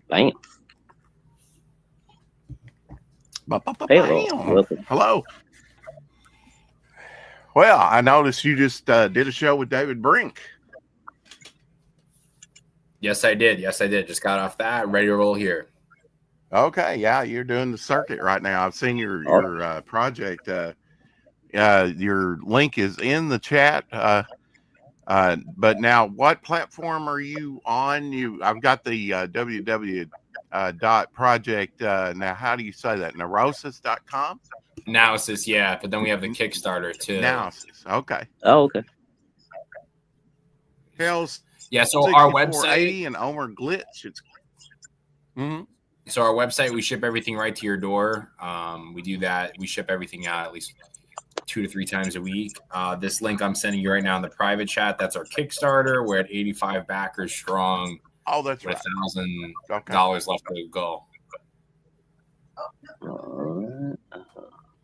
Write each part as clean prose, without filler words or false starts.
Bam. Hello. Bam. Welcome. Hello. Well, I noticed you just did a show with David Brink. Yes, I did. Just got off that. Ready to roll here. Okay, yeah, you're doing the circuit right now. I've seen your project. Your link is in the chat. But now, what platform are you on? I've got the www dot project. Now, how do you say that? Neurosis.com? Analysis, yeah. But then we have the Kickstarter too. Analysis. Okay. Oh, okay. Hell's Yeah, so our 6480 website and Omer Glitch. So our website, we ship everything right to your door. We do that. We ship everything out at least 2 to 3 times a week. This link I'm sending you right now in the private chat, that's our Kickstarter. We're at 85 backers strong. Oh, that's right. $1,000 left to go.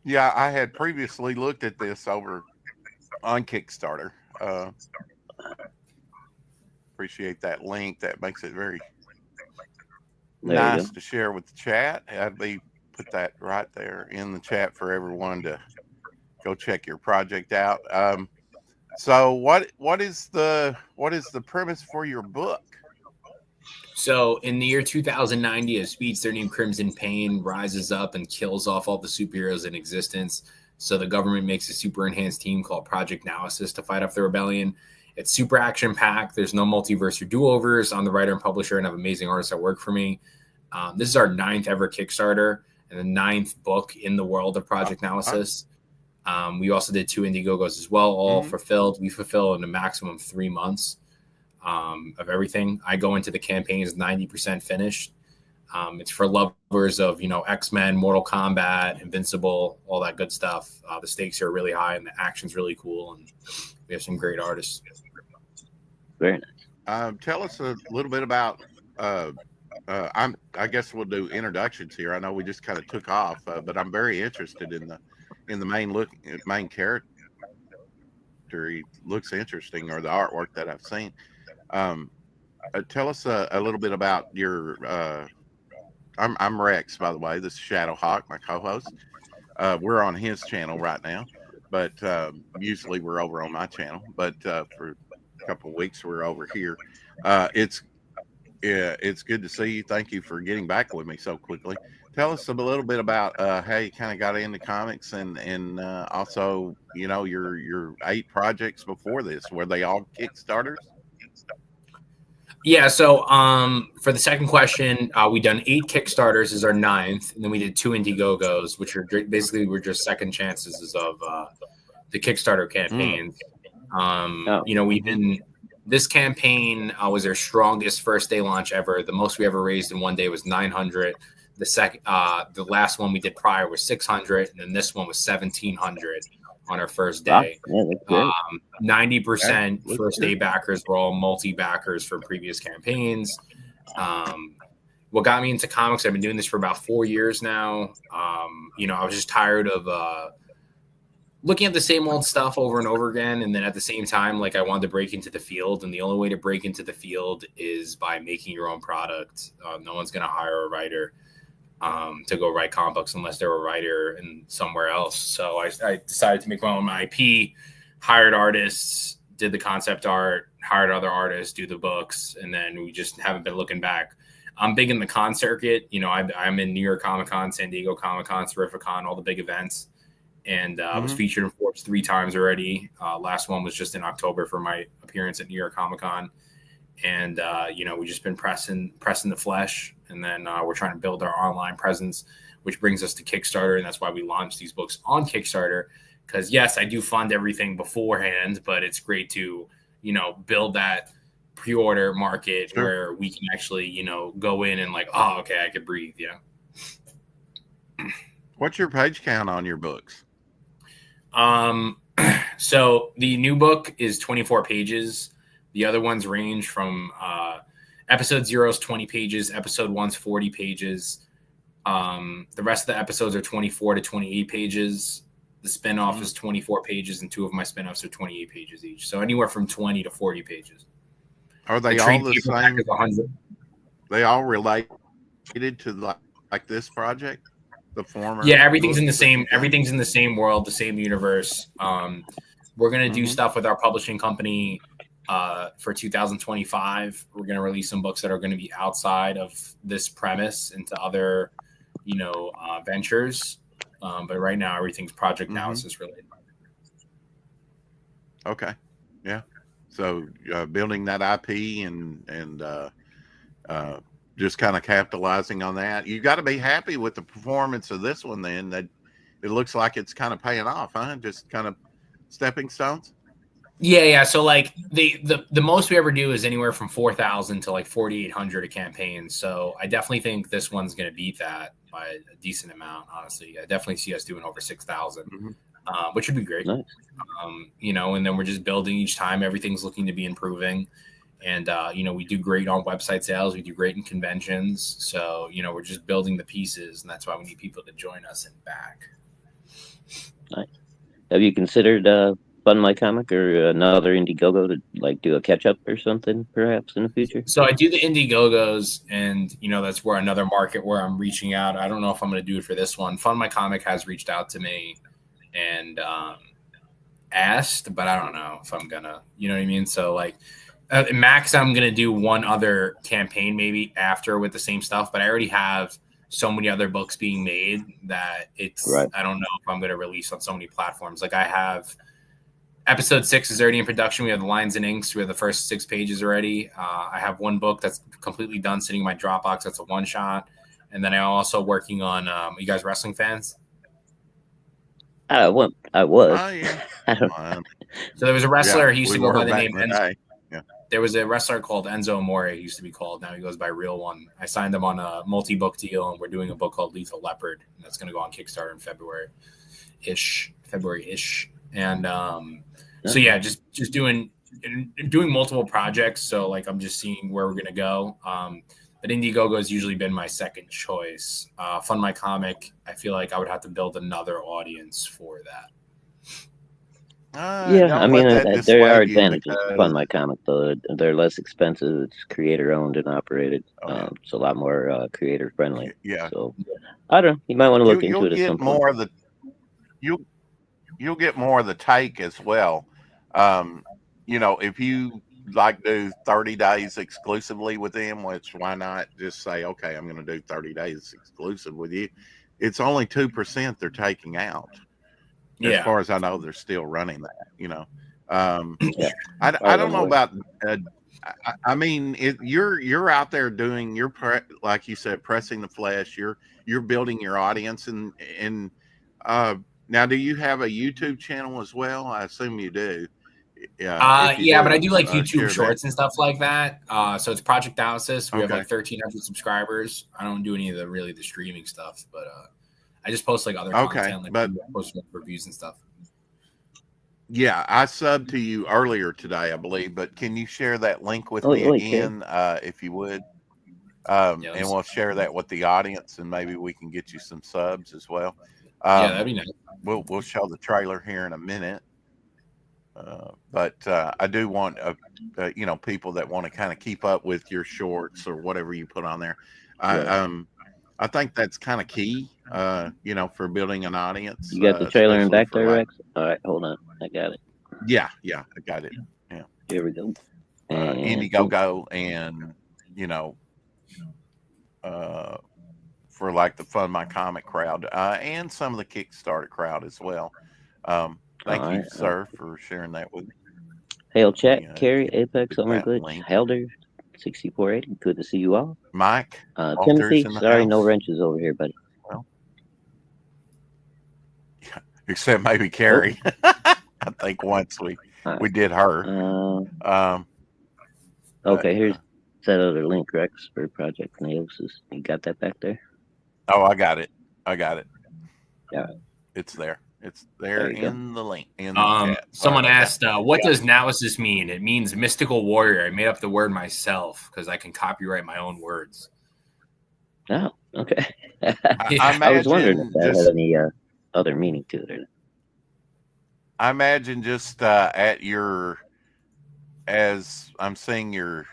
Yeah, I had previously looked at this over on Kickstarter. Appreciate that link. That makes it very nice to share with the chat. I'd put that right there in the chat for everyone to go check your project out. So what is the premise for your book? So in the year 2090, a speedster named Crimson Pain rises up and kills off all the superheroes in existence. So the government makes a super enhanced team called Project Analysis to fight off the rebellion. It's super action packed. There's no multiverse or do-overs. I'm the writer and publisher and have amazing artists that work for me. This is our 9th ever Kickstarter and the 9th book in the world of Project Analysis. We also did 2 Indiegogos as well, all fulfilled. We fulfill in a maximum of 3 months of everything. I go into the campaigns 90% finished. It's for lovers of, X-Men, Mortal Kombat, Invincible, all that good stuff. The stakes are really high and the action's really cool. And we have some great artists. Very nice. Tell us a little bit about, I guess we'll do introductions here. I know we just kind of took off, but I'm very interested in the main character. He looks interesting, or the artwork that I've seen. Tell us a little bit about your, I'm Rex, by the way. This is Shadowhawk, my co-host. We're on his channel right now, but usually we're over on my channel. But for a couple of weeks, we're over here. It's good to see you. Thank you for getting back with me so quickly. Tell us a little bit about how you kind of got into comics and also, your 8 projects before this. Were they all Kickstarters? Yeah, so for the second question, we done 8 Kickstarters is our 9th, and then we did 2 Indiegogos, which are basically were just second chances of the Kickstarter campaigns. We've been this campaign was our strongest first day launch ever. The most we ever raised in one day was 900. The last one we did prior was 600, and then this one was 1,700 on our first day. 90% first day backers were all multi-backers for previous campaigns. What got me into comics, I've been doing this for about 4 years now. I was just tired of looking at the same old stuff over and over again. And then at the same time, I wanted to break into the field. And the only way to break into the field is by making your own product. No one's going to hire a writer to go write comic books unless they're a writer in somewhere else. So I decided to make my own IP, hired artists, did the concept art, hired other artists, do the books, and then we just haven't been looking back. I'm big in the con circuit. I'm in New York Comic Con, San Diego Comic Con, Terrificon, all the big events. And I was featured in Forbes 3 times already. Last one was just in October for my appearance at New York Comic Con. And, we've just been pressing the flesh. And then we're trying to build our online presence, which brings us to Kickstarter. And that's why we launched these books on Kickstarter. Because, yes, I do fund everything beforehand, but it's great to, build that pre-order market where we can actually, go in and okay, I could breathe. Yeah. What's your page count on your books? So the new book is 24 pages. The other ones range from episode 0 is 20 pages, episode 1's 40 pages. The rest of the episodes are 24 to 28 pages. The spinoff is 24 pages, and 2 of my spinoffs are 28 pages each. So anywhere from 20 to 40 pages. Are they all the same? they all related to like this project, the former. Yeah, everything's in the same. Everything's in the same world, the same universe. We're gonna do stuff with our publishing company for 2025. We're gonna release some books that are gonna be outside of this premise into other, ventures. But right now, everything's Project Analysis related. Okay, yeah. So building that IP and just kind of capitalizing on that. You got to be happy with the performance of this one. Then that it looks like it's kind of paying off, huh? Just kind of stepping stones. Yeah. So like the most we ever do is anywhere from 4,000 to like 4,800 a campaign. So I definitely think this one's going to beat that by a decent amount. Honestly, I definitely see us doing over 6,000, which would be great. Nice. And then we're just building each time. Everything's looking to be improving. And, we do great on website sales. We do great in conventions. So, we're just building the pieces, and that's why we need people to join us and back. Nice. Have you considered Fund My Comic or another Indiegogo to like do a catch up or something perhaps in the future? So I do the Indiegogos, and, that's where another market where I'm reaching out. I don't know if I'm going to do it for this one. Fund My Comic has reached out to me and asked, but I don't know if I'm going to, you know what I mean? So like, max, I'm going to do one other campaign maybe after with the same stuff, but I already have so many other books being made that it's, right. I don't know if I'm going to release on so many platforms. Like I have episode 6 is already in production. We have the lines and inks. We have the first 6 pages already. I have one book that's completely done sitting in my Dropbox. That's a one shot. And then I'm also working on, you guys wrestling fans? I was. Oh, yeah. So there was a wrestler. He used to go by the name Enzo. There was a wrestler called Enzo Amore. He used to be called. Now he goes by Real One. I signed him on a multi-book deal, and we're doing a book called Lethal Leopard. And that's going to go on Kickstarter in February-ish. And so yeah, just doing multiple projects. So like I'm just seeing where we're going to go. But Indiegogo has usually been my second choice. Fund My Comic, I feel like I would have to build another audience for that. Yeah, I mean, there are advantages to Fund My Comic, though. They're less expensive. It's creator-owned and operated. It's a lot more creator-friendly. Yeah. So, I don't know. You might want to look into it at some point. You'll get more of the take as well. If you like do 30 days exclusively with them, which why not just say, okay, I'm going to do 30 days exclusive with you. It's only 2% they're taking out. As far as I know, they're still running that, I don't know about, I mean, you're out there doing like you said, pressing the flesh, you're building your audience and now do you have a YouTube channel as well? I assume you do. But I do like YouTube shorts and stuff like that. So it's Project Analysis. We have like 1,300 subscribers. I don't do any of the streaming stuff, but I just post like other content, like but post reviews and stuff. Yeah, I subbed to you earlier today, I believe. But can you share that link with me again, if you would? And we'll share that with the audience, and maybe we can get you some subs as well. That'd be nice. We'll show the trailer here in a minute. But I do want people that want to kind of keep up with your shorts or whatever you put on there. I think that's kind of key, for building an audience. You got the trailer in back there, Rex? All right, hold on. I got it. Yeah, I got it. Yeah. Here we go. Indiegogo and, for like the Fund My Comic crowd and some of the Kickstarter crowd as well. Thank you, sir, for sharing that with me. Hail, chat, Carrie, Apex, Summer Glitch, Helder, 6480. Good to see you all. Mike, Timothy, sorry, no wrenches over here, buddy. Well, except maybe Carrie. I think once we did her. Okay, here's that other link, Rex, for Project Neosis. You got that back there? Oh, I got it. Yeah. It's there. It's there in the link. In the chat. Someone asked, what does Analysis mean? It means mystical warrior. I made up the word myself because I can copyright my own words. Oh, okay. I was wondering if that had any other meaning to it. I imagine just as I'm seeing your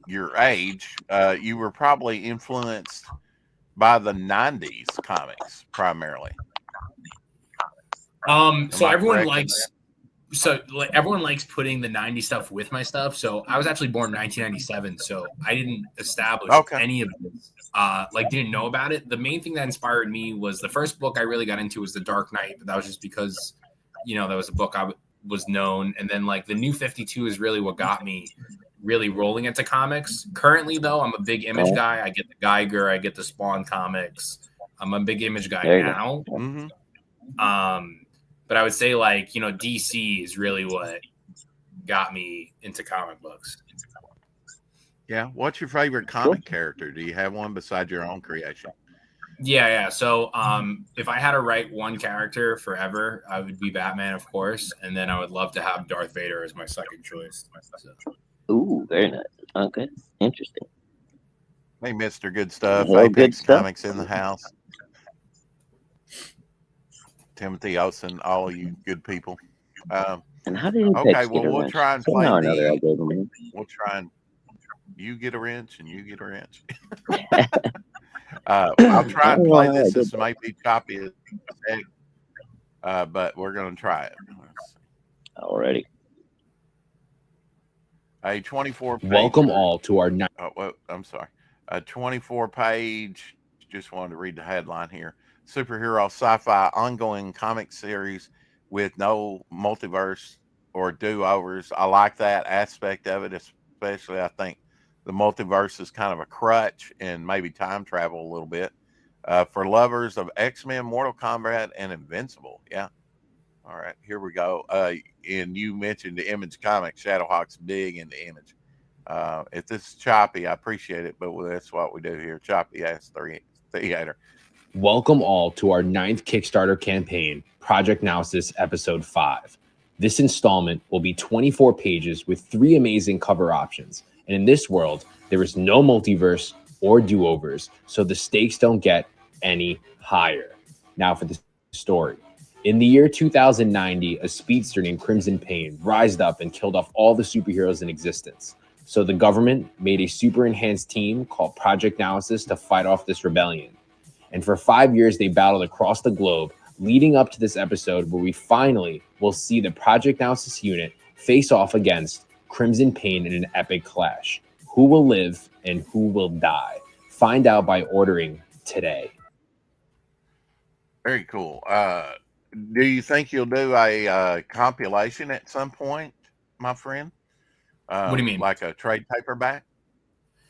your age, you were probably influenced by the '90s comics primarily. So I everyone correct in likes. So like, everyone likes putting the 90s stuff with my stuff. So I was actually born in 1997. So I didn't establish Okay. any of this. Like didn't know about it. The main thing that inspired me was the first book I really got into was The Dark Knight, but that was just because, that was a book was known. And then like the New 52 is really what got me really rolling into comics. Currently though, I'm a big Image guy. I get the Geiger, I get the Spawn comics. I'm a big Image guy There you now. Mm-hmm. But I would say like, DC is really what got me into comic books. Yeah. What's your favorite comic character? Do you have one besides your own creation? Yeah. So if I had to write one character forever, I would be Batman, of course. And then I would love to have Darth Vader as my second choice. So. Ooh, very nice. Okay, interesting. Hey, Mr. Good Stuff. Well, Apex good stuff. Comics in the house. Timothy Olsen, all you good people. And how did Okay, Apex well, get a we'll wrench? try and play Somehow or another, I the. gave him in. We'll try and you get a wrench and you get a wrench. I'll try and play this. This might be choppy as heck, but we're going to try it. Alrighty. A 24-page. Welcome all to our. Oh, well, I'm sorry. A 24-page. Just wanted to read the headline here. Superhero sci-fi ongoing comic series with no multiverse or do-overs. I like that aspect of it, especially I think the multiverse is kind of a crutch and maybe time travel a little bit. For lovers of X-Men, Mortal Kombat, and Invincible. Yeah. All right, here we go. And you mentioned the Image comic. Shadowhawk's big into Image. If this is choppy, I appreciate it, but that's what we do here. Choppy ass theater. Welcome all to our 9th Kickstarter campaign, Project Analysis Episode 5. This installment will be 24 pages with 3 amazing cover options. And in this world, there is no multiverse or do-overs, so the stakes don't get any higher. Now for the story. In the year 2090, a speedster named Crimson Pain rised up and killed off all the superheroes in existence. So the government made a super enhanced team called Project Analysis to fight off this rebellion. And for 5 years, they battled across the globe, leading up to this episode where we finally will see the Project Analysis unit face off against Crimson Pain in an epic clash. Who will live and who will die? Find out by ordering today. Very cool. Do you think you'll do a compilation at some point, my friend? What do you mean? Like a trade paperback?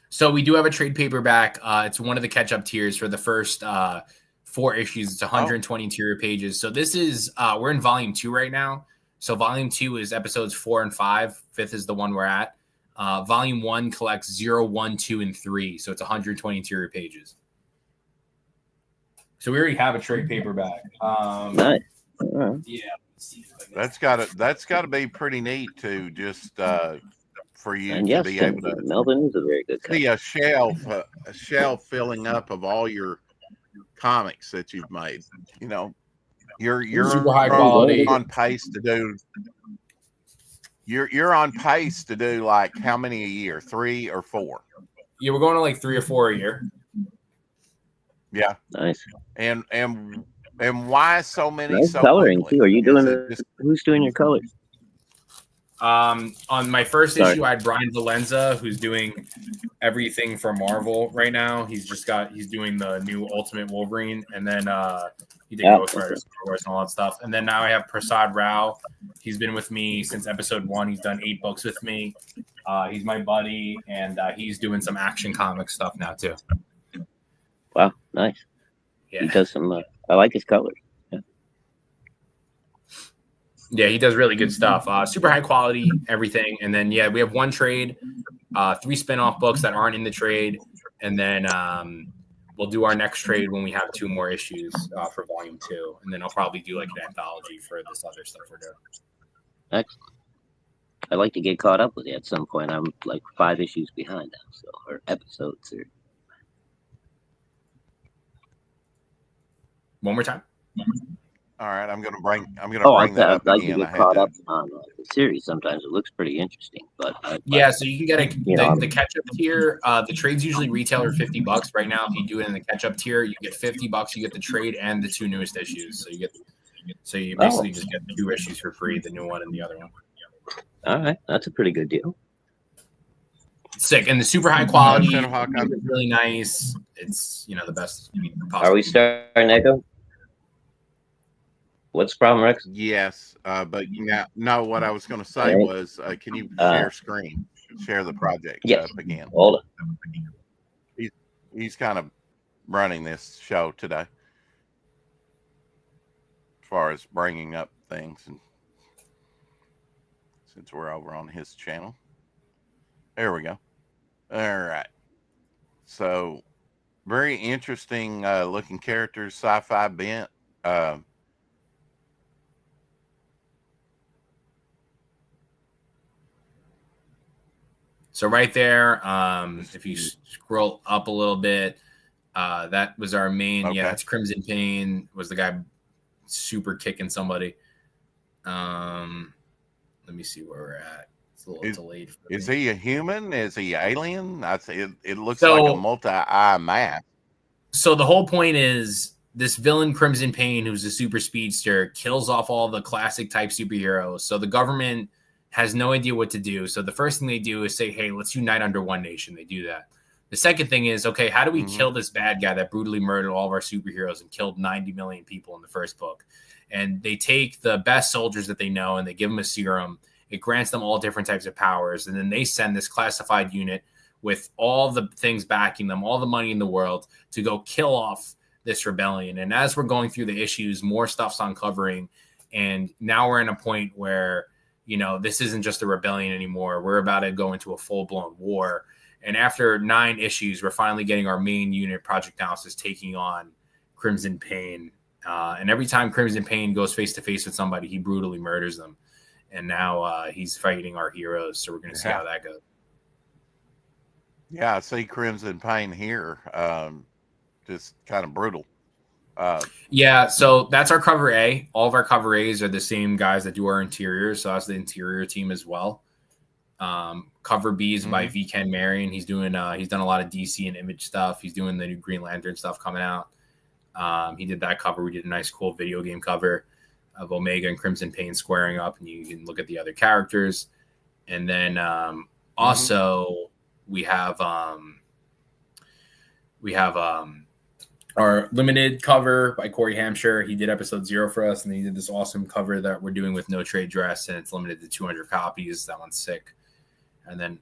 So we do have a trade paperback. It's one of the catch-up tiers for the first 4 issues. It's 120 interior pages. So this is we're in volume 2 right now. So volume 2 is episodes 4 and 5. 5th is the one we're at. Volume 1 collects 0, 1, 2, and 3. So it's 120 interior pages. So we already have a trade paperback. Nice. Yeah. That's gotta be pretty neat to just for you And to yes, be able to Melvin is a very good see a shelf filling up of all your comics that you've made. You're super high quality. on pace to do. You're on pace to do like how many a year? 3 or 4? Yeah, we're going to like 3 or 4 a year. Yeah. Nice. And why so many? Nice so coloring quickly? too. Are you doing Just, who's doing your colors? On my first issue, I had Brian Valenza, who's doing everything for Marvel right now. He's doing the new Ultimate Wolverine, and then he did Ghost Rider, Star Wars, and all that stuff. And then now I have Prasad Rao. He's been with me since episode 1. He's done 8 books with me. He's my buddy, and he's doing some Action Comics stuff now too. Wow, nice. Yeah. He does some. I like his colors. Yeah, he does really good stuff. Super high quality, everything. And then, we have 1 trade, 3 spin-off books that aren't in the trade. And then we'll do our next trade when we have 2 more issues for volume 2. And then I'll probably do like an anthology for this other stuff we're doing. Excellent. I'd like to get caught up with you at some point. I'm like 5 issues behind now, so or episodes. Or... One more time. All right, I'm gonna bring Oh, that I'd up like to again. I get had caught to. up on the series. Sometimes it looks pretty interesting, but Yeah, so you can get You know, the catch up tier. The trades usually retail are $50 right now. If you do it in the catch up tier, you get $50. You get the trade and the 2 newest issues. So you basically just get 2 issues for free, the new one and the other one. all right, that's a pretty good deal. Sick, and the super high quality, Shadowhawk, it's really nice. It's the best. Are we starting Echo? What's the problem, Rex? Yes, but no. What I was going to say Right. was, can you share screen, share the project Yes. up again? Hold on. He's kind of running this show today, as far as bringing up things, and since we're over on his channel, there we go. All right. So, very interesting looking characters, sci-fi bent. So right there, if you scroll up a little bit, that was our main. Okay. Yeah, that's Crimson Pain. Was the guy super kicking somebody? Let me see where we're at. It's a little delayed. Is he a human? Is he alien? It looks So- like a multi-eye mask. So the whole point is this villain Crimson Pain, who's a super speedster, kills off all the classic type superheroes. So the government has no idea what to do. So the first thing they do is say, hey, let's unite under one nation. They do that. The second thing is, okay, how do we kill this bad guy that brutally murdered all of our superheroes and killed 90 million people in the first book? And they take the best soldiers that they know and they give them a serum. It grants them all different types of powers. And then they send this classified unit with all the things backing them, all the money in the world, to go kill off this rebellion. And as we're going through the issues, more stuff's uncovering. And now we're in a point where, this isn't just a rebellion anymore. We're about to go into a full-blown war. And after 9 issues, we're finally getting our main unit, Project Analysis, taking on Crimson Pain. And every time Crimson Pain goes face-to-face with somebody, he brutally murders them. And now he's fighting our heroes. So we're going to see how that goes. Yeah, I see Crimson Pain here. Just kind of brutal. Yeah, so that's our cover A. All of our cover A's are the same guys that do our interiors. So that's the interior team as well. Cover B is by V. Ken Marion. He's done a lot of DC and Image stuff. He's doing the new Green Lantern stuff coming out. He did that cover. We did a nice, cool video game cover of Omega and Crimson Pain squaring up, and you can look at the other characters. And then also we have our limited cover by Corey Hampshire. He did episode 0 for us, and he did this awesome cover that we're doing with no trade dress, and it's limited to 200 copies. That one's sick. And then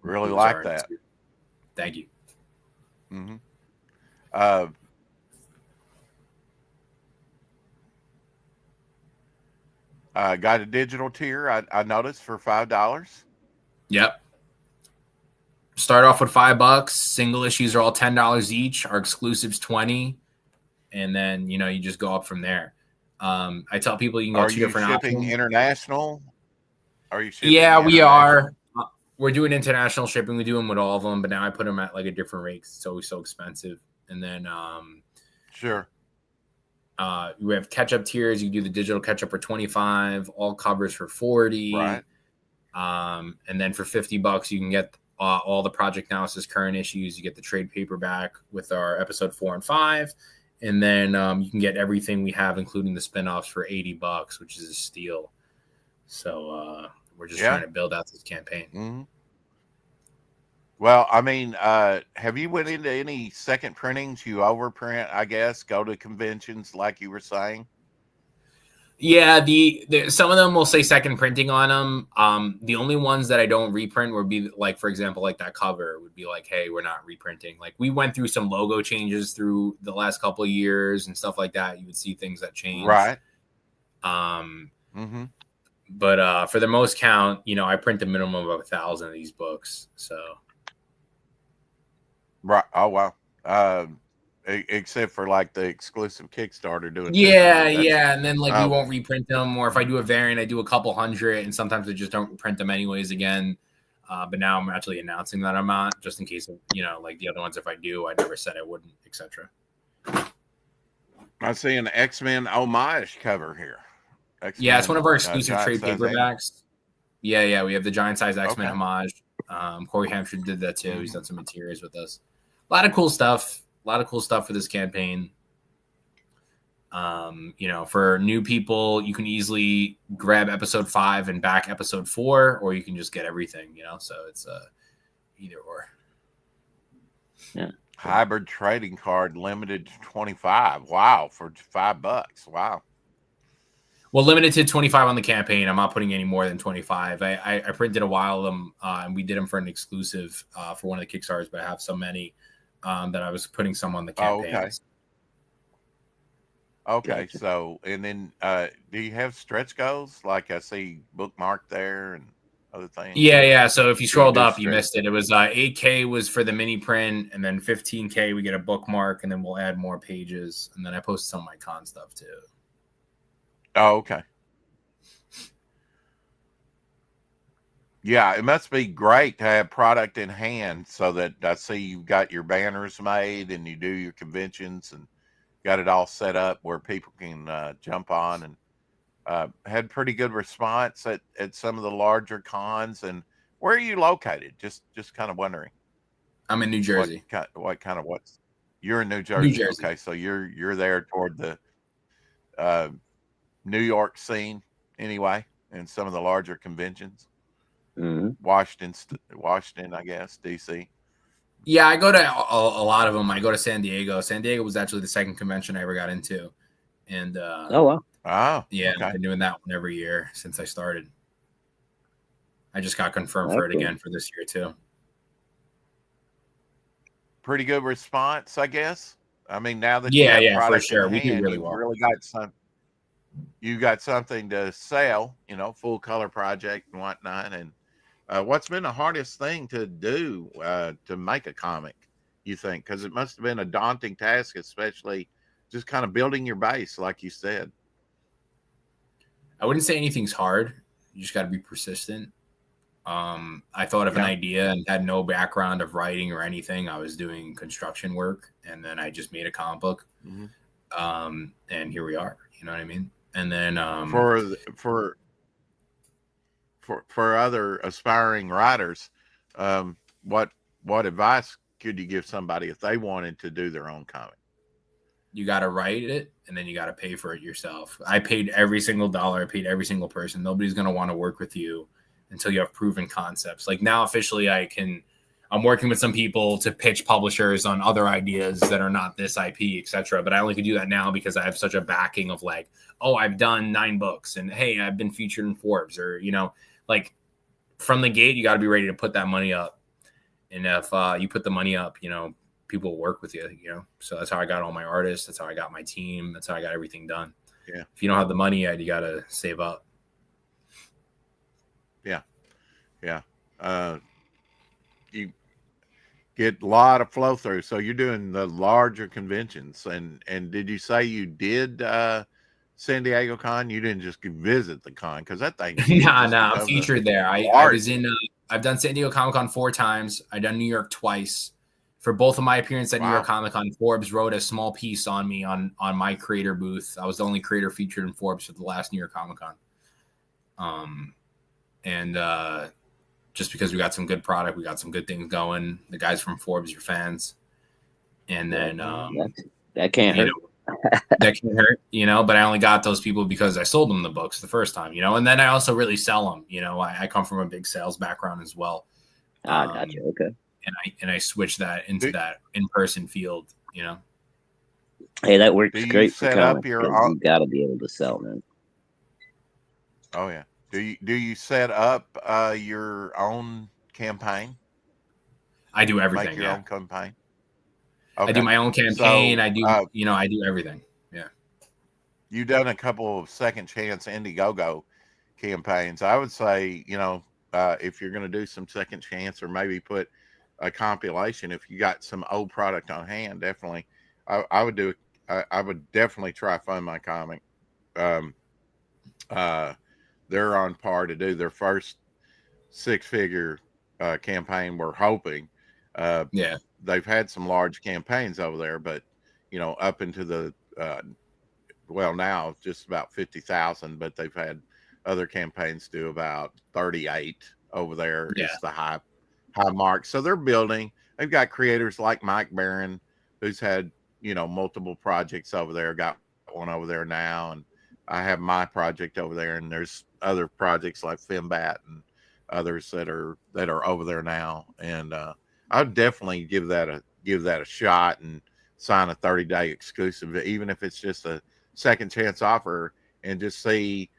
really like that. Thank you. Got a digital tier. I noticed for $5. Yep. Start off with $5. Single issues are all $10 each. Our exclusives $20, and then you just go up from there. I tell people you can get 2 different shipping options. International? Are you shipping? Yeah, we are. We're doing international shipping. We do them with all of them, but now I put them at like a different rate because it's always so expensive. And then sure. We have catch-up tiers. You can do the digital catch-up for $25, all covers for $40. Right. And then for $50, you can get all the Project Analysis current issues. You get the trade paperback with our episode 4 and 5. And then you can get everything we have, including the spinoffs, for $80, which is a steal. So we're just trying to build out this campaign. Well, I mean, have you went into any second printings? You overprint, I guess, go to conventions like you were saying? Yeah, the some of them will say second printing on them. The only ones that I don't reprint would be like, for example, like that cover would be like, hey, we're not reprinting. Like we went through some logo changes through the last couple of years and stuff like that. You would see things that change. Right. But for the most count, I print a minimum of 1,000 of these books. So. Right. Oh, wow. Except for like the exclusive Kickstarter doing. Yeah. And then we won't reprint them. Or if I do a variant, I do a couple hundred, and sometimes I just don't print them anyways again. But now I'm actually announcing that I'm not, just in case of, like the other ones, if I do, I never said I wouldn't, etc. All I see an X-Men homage cover here. X-Men, Yeah, it's one of our exclusive giant trade size paperbacks. Yeah, we have the giant size X-Men Okay. homage. Corey Hampshire did that too. He's Mhm. done some interiors with us. A lot of cool stuff. A lot of cool stuff for this campaign. For new people, you can easily grab episode 5 and back episode 4, or you can just get everything. So it's either or. hybrid trading card limited to 25. Wow, for $5. Wow. Well, limited to 25 on the campaign. I'm not putting any more than 25. I printed a while of them, and we did them for an exclusive for one of the Kickstarters, but I have so many that I was putting some on the campaign. Okay, Gotcha. so and then do you have stretch goals? Like I see bookmark there and other things. Yeah. So if you scrolled do up, you stretch. missed it. It was 8K was for the mini print, and then 15K we get a bookmark, and then we'll add more pages, and then I post some of my con stuff too. Oh, okay. Yeah, it must be great to have product in hand so that I see you've got your banners made and you do your conventions and got it all set up where people can jump on, and had pretty good response at some of the larger cons. And where are you located? Just kind of wondering. I'm in New Jersey. What's you're in New Jersey. Jersey. Okay, so you're there toward the New York scene anyway, and some of the larger conventions. Mm-hmm. Washington, I guess, DC. Yeah, I go to a lot of them. I go to San Diego. San Diego was actually the second convention I ever got into, and Oh wow. Oh, yeah, okay. I've been doing that one every year since I started. I just got confirmed for it Okay. again for this year too. Pretty good response, I guess. I mean, now that Yeah, you have for product sure. in We do hand, really you've well. really got you got something to sell, full color project and whatnot. And what's been the hardest thing to do to make a comic, you think? Because it must have been a daunting task, especially just kind of building your base, like you said. I wouldn't say anything's hard. You just got to be persistent. I thought of an idea and had no background of writing or anything. I was doing construction work, and then I just made a comic book. Mm-hmm. And here we are. You know what I mean? And then for other aspiring writers, what advice could you give somebody if they wanted to do their own comic? You got to write it, and then you got to pay for it yourself. I paid every single dollar. I paid every single person. Nobody's going to want to work with you until you have proven concepts. Like now, officially, I'm working with some people to pitch publishers on other ideas that are not this IP, etc. But I only can do that now because I have such a backing of like, oh, I've done 9 books, and hey, I've been featured in Forbes, or like from the gate, you got to be ready to put that money up. And if you put the money up, people will work with you, So that's how I got all my artists. That's how I got my team. That's how I got everything done. Yeah. If you don't have the money yet, you got to save up. Yeah. You get a lot of flow through. So you're doing the larger conventions. And did you say you did San Diego Con? You didn't just visit the con, because that thing. Nah, I'm featured there. I was in. I've done San Diego Comic Con 4 times. I've done New York twice. For both of my appearances at New York Comic Con, Forbes wrote a small piece on me on my creator booth. I was the only creator featured in Forbes for the last New York Comic Con. And just because we got some good product, we got some good things going. The guys from Forbes are fans, and then that can't hurt. That can hurt, but I only got those people because I sold them the books the first time, and then I also really sell them. I come from a big sales background as well. Gotcha. Okay. And I switched that into that in-person field, Hey, that works great for set up comics. your You got to be able to sell, man. Oh yeah. Do you set up your own campaign? I do everything. Make your own campaign. Okay. I do my own campaign. So, I do, I do everything. Yeah. You've done a couple of second chance Indiegogo campaigns. I would say, if you're going to do some second chance, or maybe put a compilation, if you got some old product on hand, definitely, I would do. I would definitely try Fund My Comic. They're on par to do their first 6-figure campaign. We're hoping. They've had some large campaigns over there, but up into the well, now just about 50,000, but they've had other campaigns do about 38 over there. Yeah. Is the high mark. So they're building. They've got creators like Mike Barron, who's had, multiple projects over there, got one over there now. And I have my project over there, and there's other projects like Finbat and others that are over there now. And I'd definitely give that a shot and sign a 30-day exclusive, even if it's just a second chance offer, and just see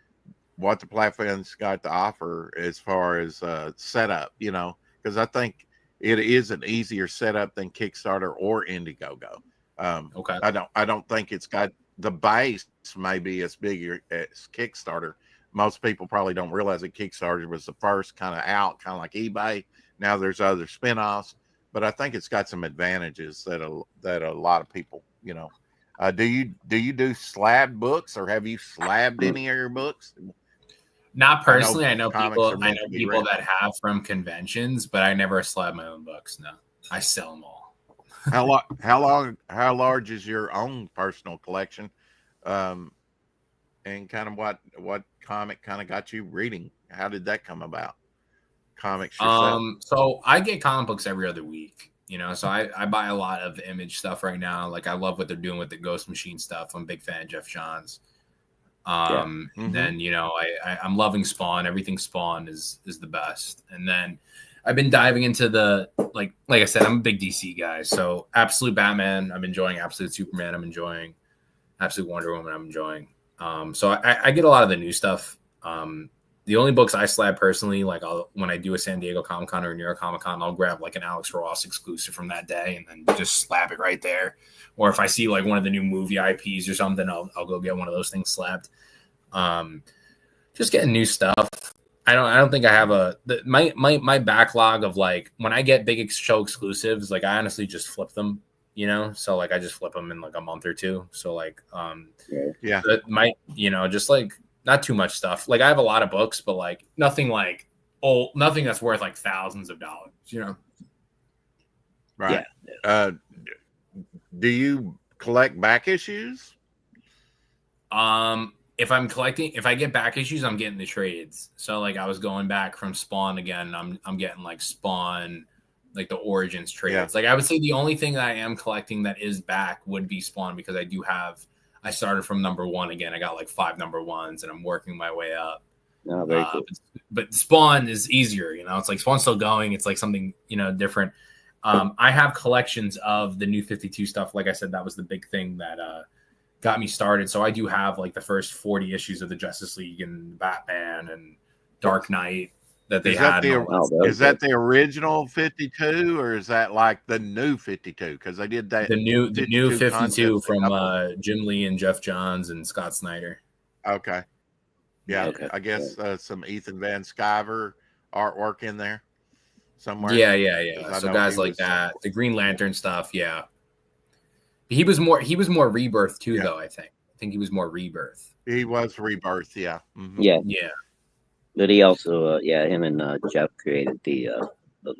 what the platform's got to offer as far as setup, because I think it is an easier setup than Kickstarter or Indiegogo. Okay. I don't think it's got the base maybe as big as Kickstarter. Most people probably don't realize that Kickstarter was the first kind of out, kind of like eBay. Now there's other spinoffs, but I think it's got some advantages that a lot of people, do you do slab books, or have you slabbed any of your books? Not personally. I know comics people. are meant to be read. That have from conventions, but I never slab my own books. No, I sell them all. How large is your own personal collection? And kind of what comic kind of got you reading? How did that come about? Comics yourself? So I get comic books every other week. So I buy a lot of Image stuff right now. Like, I love what they're doing with the Ghost Machine stuff. I'm a big fan of Jeff Johns. And then I'm loving Spawn. Everything Spawn is the best. And then I've been diving into the like I said, I'm a big DC guy. So Absolute Batman, I'm enjoying. Absolute Superman, I'm enjoying. Absolute Wonder Woman, I'm enjoying. So I get a lot of the new stuff. The only books I slab personally, like when I do a San Diego Comic Con or a New York Comic Con, I'll grab like an Alex Ross exclusive from that day and then just slap it right there. Or if I see like one of the new movie IPs or something, I'll go get one of those things slapped. Just getting new stuff. I don't think I have my backlog of, like, when I get big show exclusives, like, I honestly just flip them, so like I just flip them in like a month or two. So like, yeah, just like not too much stuff. Like, I have a lot of books, but like nothing that's worth like thousands of dollars, Right. Yeah. Do you collect back issues? If I get back issues, I'm getting the trades. So like, I was going back from Spawn again. I'm getting like Spawn, like the Origins trades. Yeah. Like, I would say the only thing that I am collecting that is back would be Spawn, because I started from number 1 again. I got like 5 number 1s and I'm working my way up. Oh, very cool. But Spawn is easier, it's like Spawn's still going. It's like something, different. I have collections of the New 52 stuff. Like I said, that was the big thing that got me started. So I do have like the first 40 issues of the Justice League and Batman and Dark Knight that they had. Is that the original 52, or is that like the new 52? Because they did that. The new 52 from Jim Lee and Jeff Johns and Scott Snyder. Okay. Yeah. Okay. I guess some Ethan Van Sciver artwork in there somewhere. Yeah. So guys like that, the Green Lantern stuff. Yeah. He was more Rebirth too, though. I think he was more Rebirth. He was Rebirth, yeah. Mm-hmm. Yeah. But he also, him and Jeff created the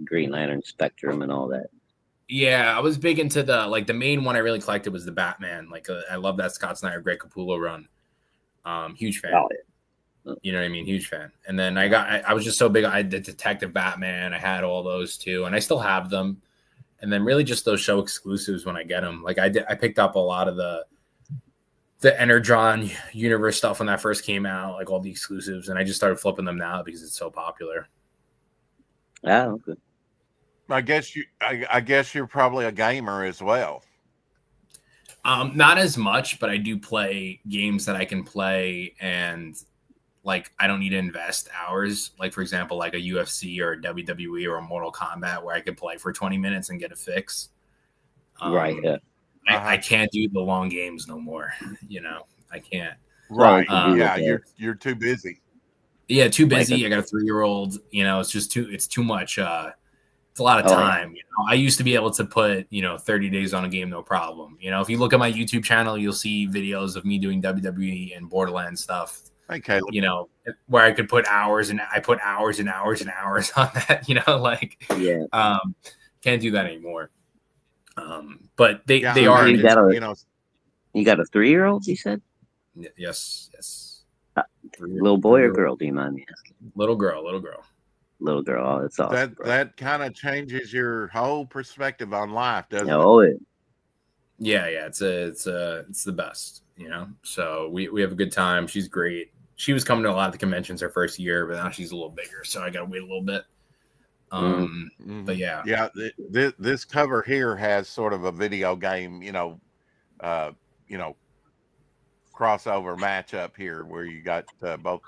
Green Lantern Spectrum and all that. Yeah, I was big into the main one I really collected was the Batman. Like, I love that Scott Snyder, Greg Capullo run. Huge fan. Oh, yeah. You know what I mean? Huge fan. And then I was just so big. I had the Detective Batman. I had all those too, and I still have them. And then really just those show exclusives when I get them. Like, I picked up a lot of the Energon universe stuff when that first came out, like all the exclusives, and I just started flipping them now because it's so popular. Oh, okay. I guess you're probably a gamer as well. Not as much, but I do play games that I can play, and like, I don't need to invest hours. Like, for example, like a UFC or a WWE or a Mortal Kombat, where I could play for 20 minutes and get a fix. Right. Yeah. I can't do the long games no more. I can't. Right. You're too busy. Yeah, too busy. I got a 3-year-old. It's just it's too much. It's a lot of time. I used to be able to put 30 days on a game, no problem. If you look at my YouTube channel, you'll see videos of me doing WWE and Borderlands stuff. Okay. Where I could put hours, and I put hours and hours and hours on that. Can't do that anymore. But they are. You got a 3-year-old, you said? Yes. Little boy or girl? Do you mind me asking? Little girl. Little girl. Oh, that's awesome. That Bro. that kind of changes your whole perspective on life, doesn't it? Oh, Yeah. It's the best, you know. So we have a good time. She's great. She was coming to a lot of the conventions her first year, but now she's a little bigger, so I got to wait a little bit. But yeah, This cover here has sort of a video game, crossover matchup here where you got both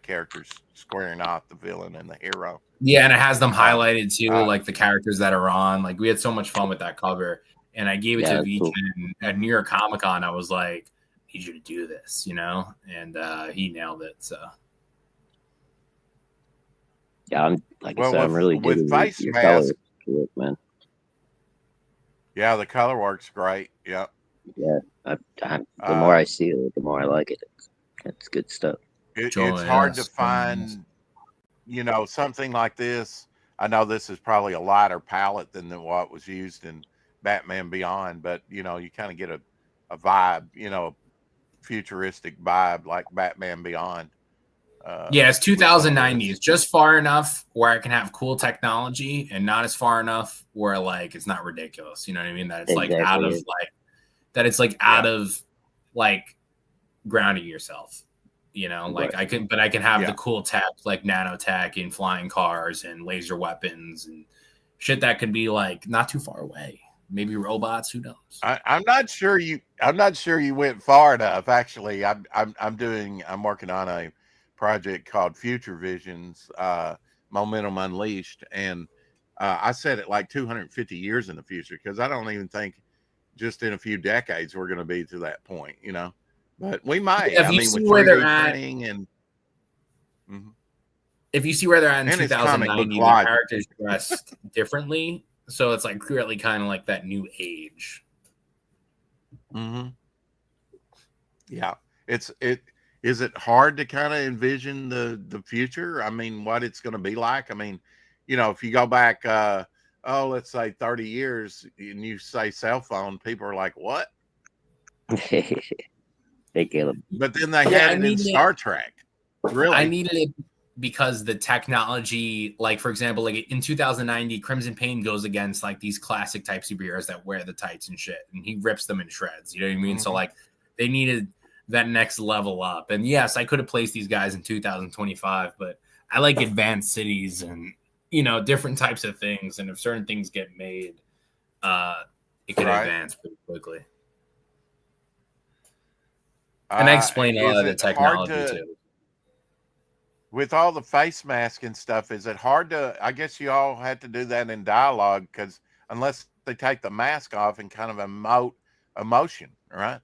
characters squaring off, the villain and the hero. Yeah, and it has them highlighted too, like the characters that are on. Like we had so much fun with that cover, and I gave it to V10 at New York Comic Con. I was like, "I need you to do this," you know, and he nailed it. So yeah, I'm really with digging face your mask, color, man. Yeah, the color works great. Yeah. Yeah, the more I see it, the more I like it. It's good stuff. It's hard to find, something like this. I know this is probably a lighter palette than what was used in Batman Beyond, but you kind of get a vibe, a futuristic vibe like Batman Beyond. Yeah, it's 2090. It's just far enough where I can have cool technology, and not as far enough where like it's not ridiculous. You know what I mean? That it's Exactly. like out of like that. It's like out of like grounding yourself. You know, like Right. I can have the cool tech like nanotech and flying cars and laser weapons and shit that could be like not too far away. Maybe robots. Who knows? I'm not sure you went far enough. Actually, I'm working on a project called Future Visions, Momentum Unleashed, and I said it like 250 years in the future because I don't even think just in a few decades we're going to be to that point, But we might. Yeah, with 3D printing and if you see where they're at in And it's 2090, the comic book characters dressed differently, so it's like really kind of like that new age. Yeah, is it hard to kind of envision the future? I mean, what it's going to be like? I mean, if you go back, let's say 30 years, and you say cell phone, people are like, "What?" Hey, Caleb. But then they had it in Star Trek. Really, I needed it because the technology, like for example, like in 2090, Crimson Pain goes against like these classic type superheroes that wear the tights and shit, and he rips them in shreds. You know what I mean? So like they needed that next level up. And yes, I could have placed these guys in 2025, but I like advanced cities and different types of things. And if certain things get made, it can advance pretty quickly. And I explain a lot of the technology too. With all the face mask and stuff, is it hard to? I guess you all had to do that in dialogue because unless they take the mask off and kind of emote emotion, right?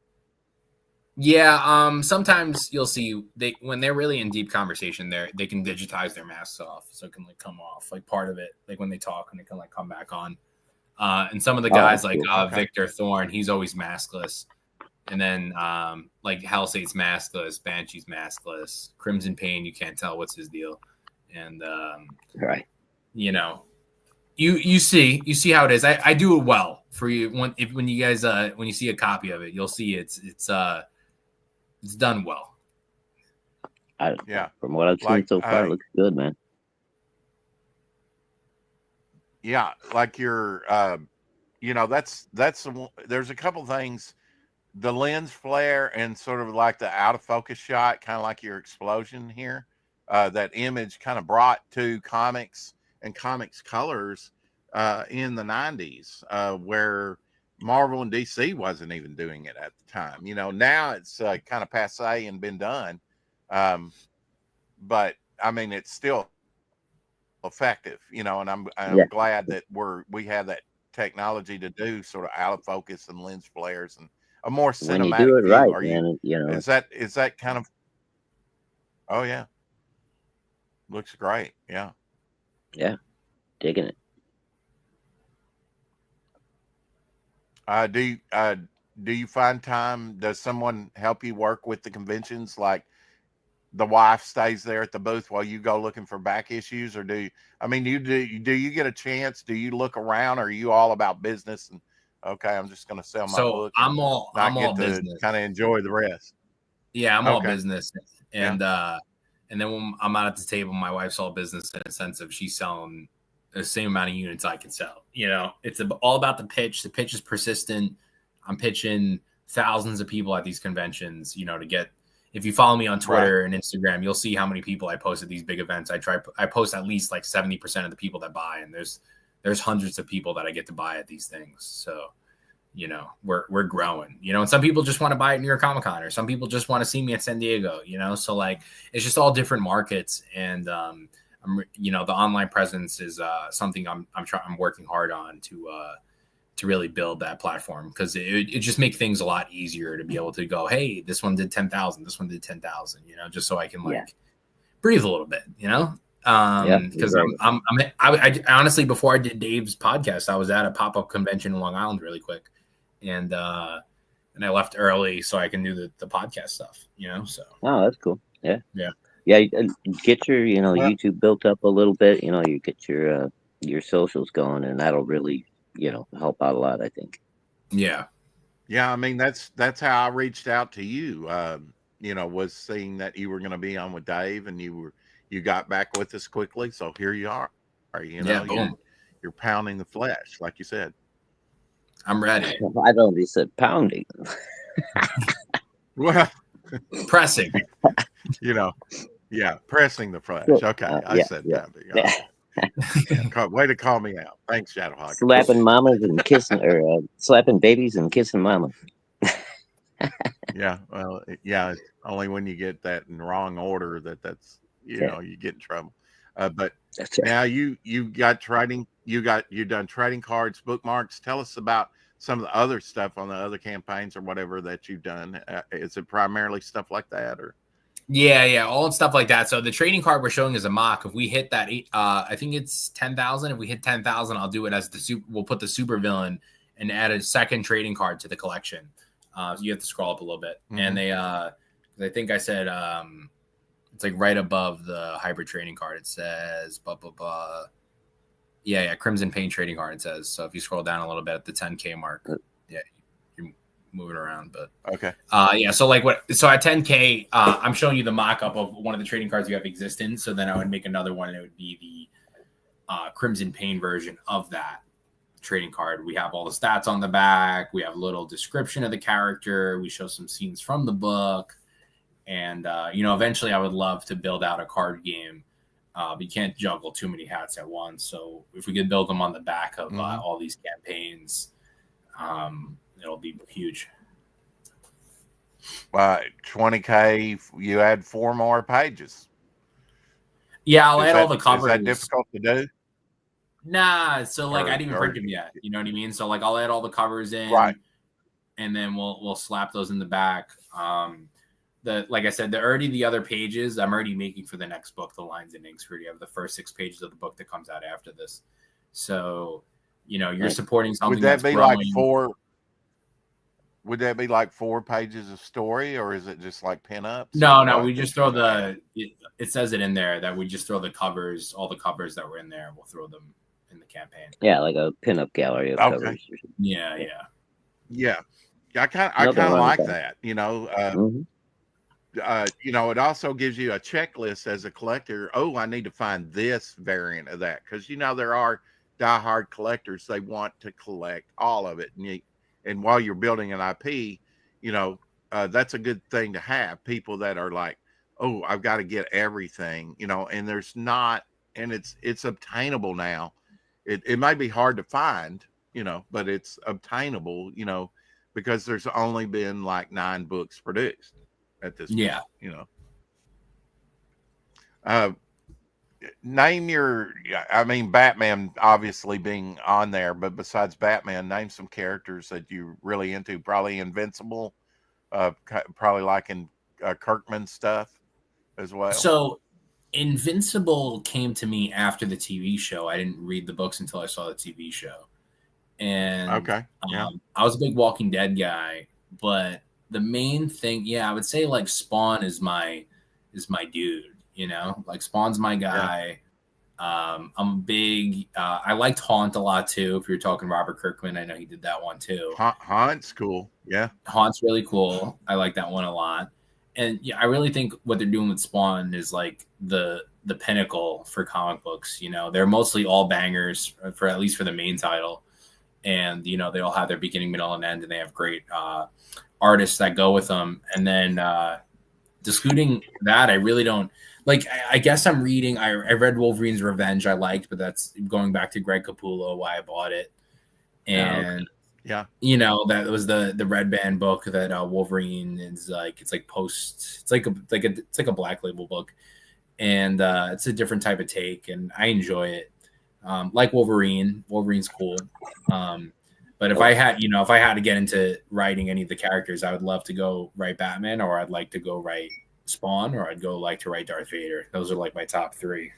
Yeah, sometimes you'll see when they're really in deep conversation, they can digitize their masks off, so it can like come off, like part of it, like when they talk and it can like come back on. And some of the guys Victor Thorne, he's always maskless, and then like Hellsate's maskless, Banshee's maskless, Crimson Pain, you can't tell what's his deal, and right, you see how it is. I do it well for you when you guys when you see a copy of it, you'll see it's done well. From what I've seen so far, it looks good, man. Yeah, like your, that's there's a couple things, the lens flare and sort of like the out of focus shot, kind of like your explosion here, that image kind of brought to comics and comics colors in the 90s, where Marvel and DC wasn't even doing it at the time. Now it's kind of passe and been done. But I mean, it's still effective, and I'm glad that we have that technology to do sort of out of focus and lens flares and a more cinematic when you do it view. right, man, is that kind of, oh yeah, looks great. Yeah, digging it. Do you find time? Does someone help you work with the conventions? Like the wife stays there at the booth while you go looking for back issues, or do you get a chance? Do you look around, or are you all about business? And okay, I'm just going to sell my book. I'm all business. Kind of enjoy the rest. Yeah, I'm all Okay. business, and then when I'm out at the table, my wife's all business in a sense of she's selling the same amount of units I can sell. You know, it's all about the pitch. The pitch is persistent. I'm pitching thousands of people at these conventions. You know, to get. If you follow me on Twitter and Instagram, you'll see how many people I post at these big events. I post at least like 70% of the people that buy, and there's hundreds of people that I get to buy at these things. So, you know, we're growing, you know, and some people just want to buy at New York Comic Con, or some people just want to see me at San Diego, you know, so like, it's just all different markets. And, you know, the online presence is something I'm working hard on to really build that platform, because it just makes things a lot easier to be able to go, hey, this one did 10,000, this one did 10,000, you know, just so I can like breathe a little bit, you know, because I honestly, before I did Dave's podcast, I was at a pop-up convention in Long Island really quick, and I left early so I can do the podcast stuff, you know. So that's cool. Yeah. Yeah. Get your YouTube built up a little bit. You know, you get your socials going, and that'll really help out a lot, I think. Yeah. I mean, that's how I reached out to you. Was seeing that you were going to be on with Dave, and you got back with us quickly. So here you are. You know, boom. You're pounding the flesh, like you said. I'm ready. I don't. He said pounding. Well, pressing. Pressing the flesh. Okay, I said pounding. Yeah. Way to call me out. Thanks, Shadowhawk. Slapping mamas and kissing, or slapping babies and kissing mamas. Well, it's only when you get that in wrong order that's you get in trouble. But that's right. Now you got trading. You've done trading cards, bookmarks. Tell us about some of the other stuff on the other campaigns or whatever that you've done. Is it primarily stuff like that, or? Yeah, all stuff like that. So the trading card we're showing is a mock. If we hit that, I think it's 10,000. If we hit 10,000, I'll do it as we'll put the super villain and add a second trading card to the collection. So you have to scroll up a little bit, and I think I said it's like right above the hybrid trading card. It says Crimson Pain trading card. It says, so if you scroll down a little bit at the 10K mark, you're moving around, but okay. So at 10K, I'm showing you the mock-up of one of the trading cards you have existing. So then I would make another one, and it would be the Crimson Pain version of that trading card. We have all the stats on the back. We have a little description of the character. We show some scenes from the book. And, eventually I would love to build out a card game. But you can't juggle too many hats at once. So if we could build them on the back of all these campaigns, it'll be huge. 20K, you add 4 more pages. Yeah, I'll add all the covers. Is that difficult to do? Nah, so I didn't even print them yet. You know what I mean? So I'll add all the covers in, right, and then we'll slap those in the back. Like I said, the other pages I'm already making for the next book, The Lines and Inks. We already have the first 6 pages of the book that comes out after this. So, you're supporting something. Would that be growing. Like 4? Would that be like 4 pages of story, or is it just like pinups? No, we just throw it says it in there that we just throw the covers, all the covers that were in there. We'll throw them in the campaign. Yeah, like a pinup gallery of covers. Yeah. I kind of like that. It also gives you a checklist as a collector. Oh, I need to find this variant of that, because there are diehard collectors. They want to collect all of it, and while you're building an IP, that's a good thing to have. People that are like, oh, I've got to get everything, and there's not, and it's obtainable now. It might be hard to find, but it's obtainable, because there's only been like 9 books produced at this point, name Batman obviously being on there, but besides Batman, name some characters that you're really into. Probably Invincible, probably liking Kirkman stuff as well. So Invincible came to me after the TV show. I didn't read the books until I saw the TV show. And I was a big Walking Dead guy, but the main thing, I would say like Spawn is my dude, like Spawn's my guy. I'm big, I liked Haunt a lot too. If you're talking Robert Kirkman, I know he did that one too. Haunt's cool. Yeah. Haunt's really cool. I like that one a lot. And yeah, I really think what they're doing with Spawn is like the pinnacle for comic books. You know, they're mostly all bangers for at least for the main title, and you know they all have their beginning, middle, and end, and they have great artists that go with them. And then disputing that, I really don't like. I guess I'm reading. I read Wolverine's Revenge. I liked, but that's going back to Greg Capullo why I bought it, and. Yeah. You know, that was the Red Band book that Wolverine is like, it's like it's like a Black Label book, and it's a different type of take, and I enjoy it. Like Wolverine's cool. But if I had to get into writing any of the characters, I would love to go write Batman, or I'd like to go write Spawn, or I'd like to write Darth Vader. Those are like my top three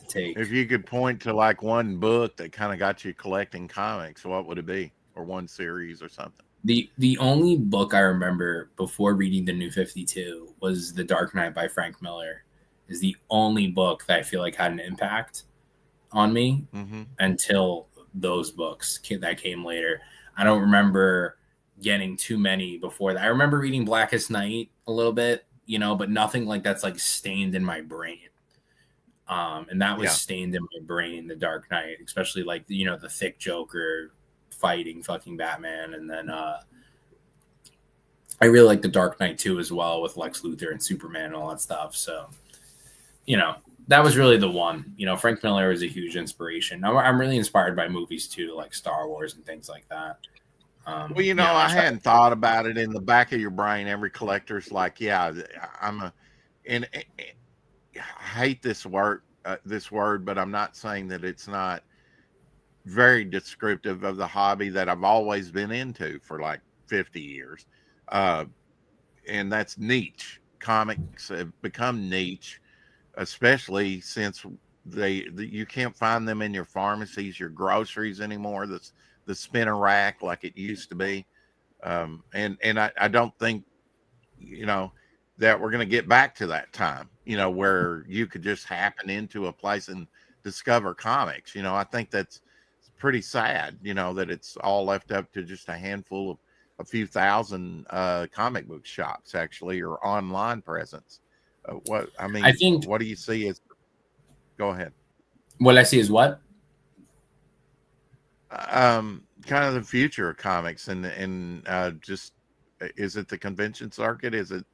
to take. If you could point to like one book that kind of got you collecting comics, what would it be? Or one series or something? The only book I remember before reading the New 52 was The Dark Knight by Frank Miller. Is the only book that I feel like had an impact on me until those books that came later. I don't remember getting too many before that. I remember reading Blackest Night a little bit, you know, but nothing like that's like stained in my brain. And that was stained in my brain, The Dark Knight, especially like, you know, the thick Joker fighting fucking Batman. And then I really like The Dark Knight too as well, with Lex Luthor and Superman and all that stuff. So, you know, that was really the one. You know, Frank Miller is a huge inspiration. I'm really inspired by movies too, like Star Wars and things like that. Well, you know, I hadn't thought about it. In the back of your brain, every collector's like, yeah, and I hate this word, but I'm not saying that it's not very descriptive of the hobby that I've always been into for like 50 years. And that's niche. Comics have become niche, especially since you can't find them in your pharmacies, your groceries anymore. The spinner rack like it used to be. And I don't think, you know, that we're going to get back to that time, you know, where you could just happen into a place and discover comics. You know, I think that's pretty sad, you know, that it's all left up to just a handful of a few thousand comic book shops actually, or online presence. I think what do you see as, go ahead. What I see is what? Kind of the future of comics and just, is it the convention circuit? Is it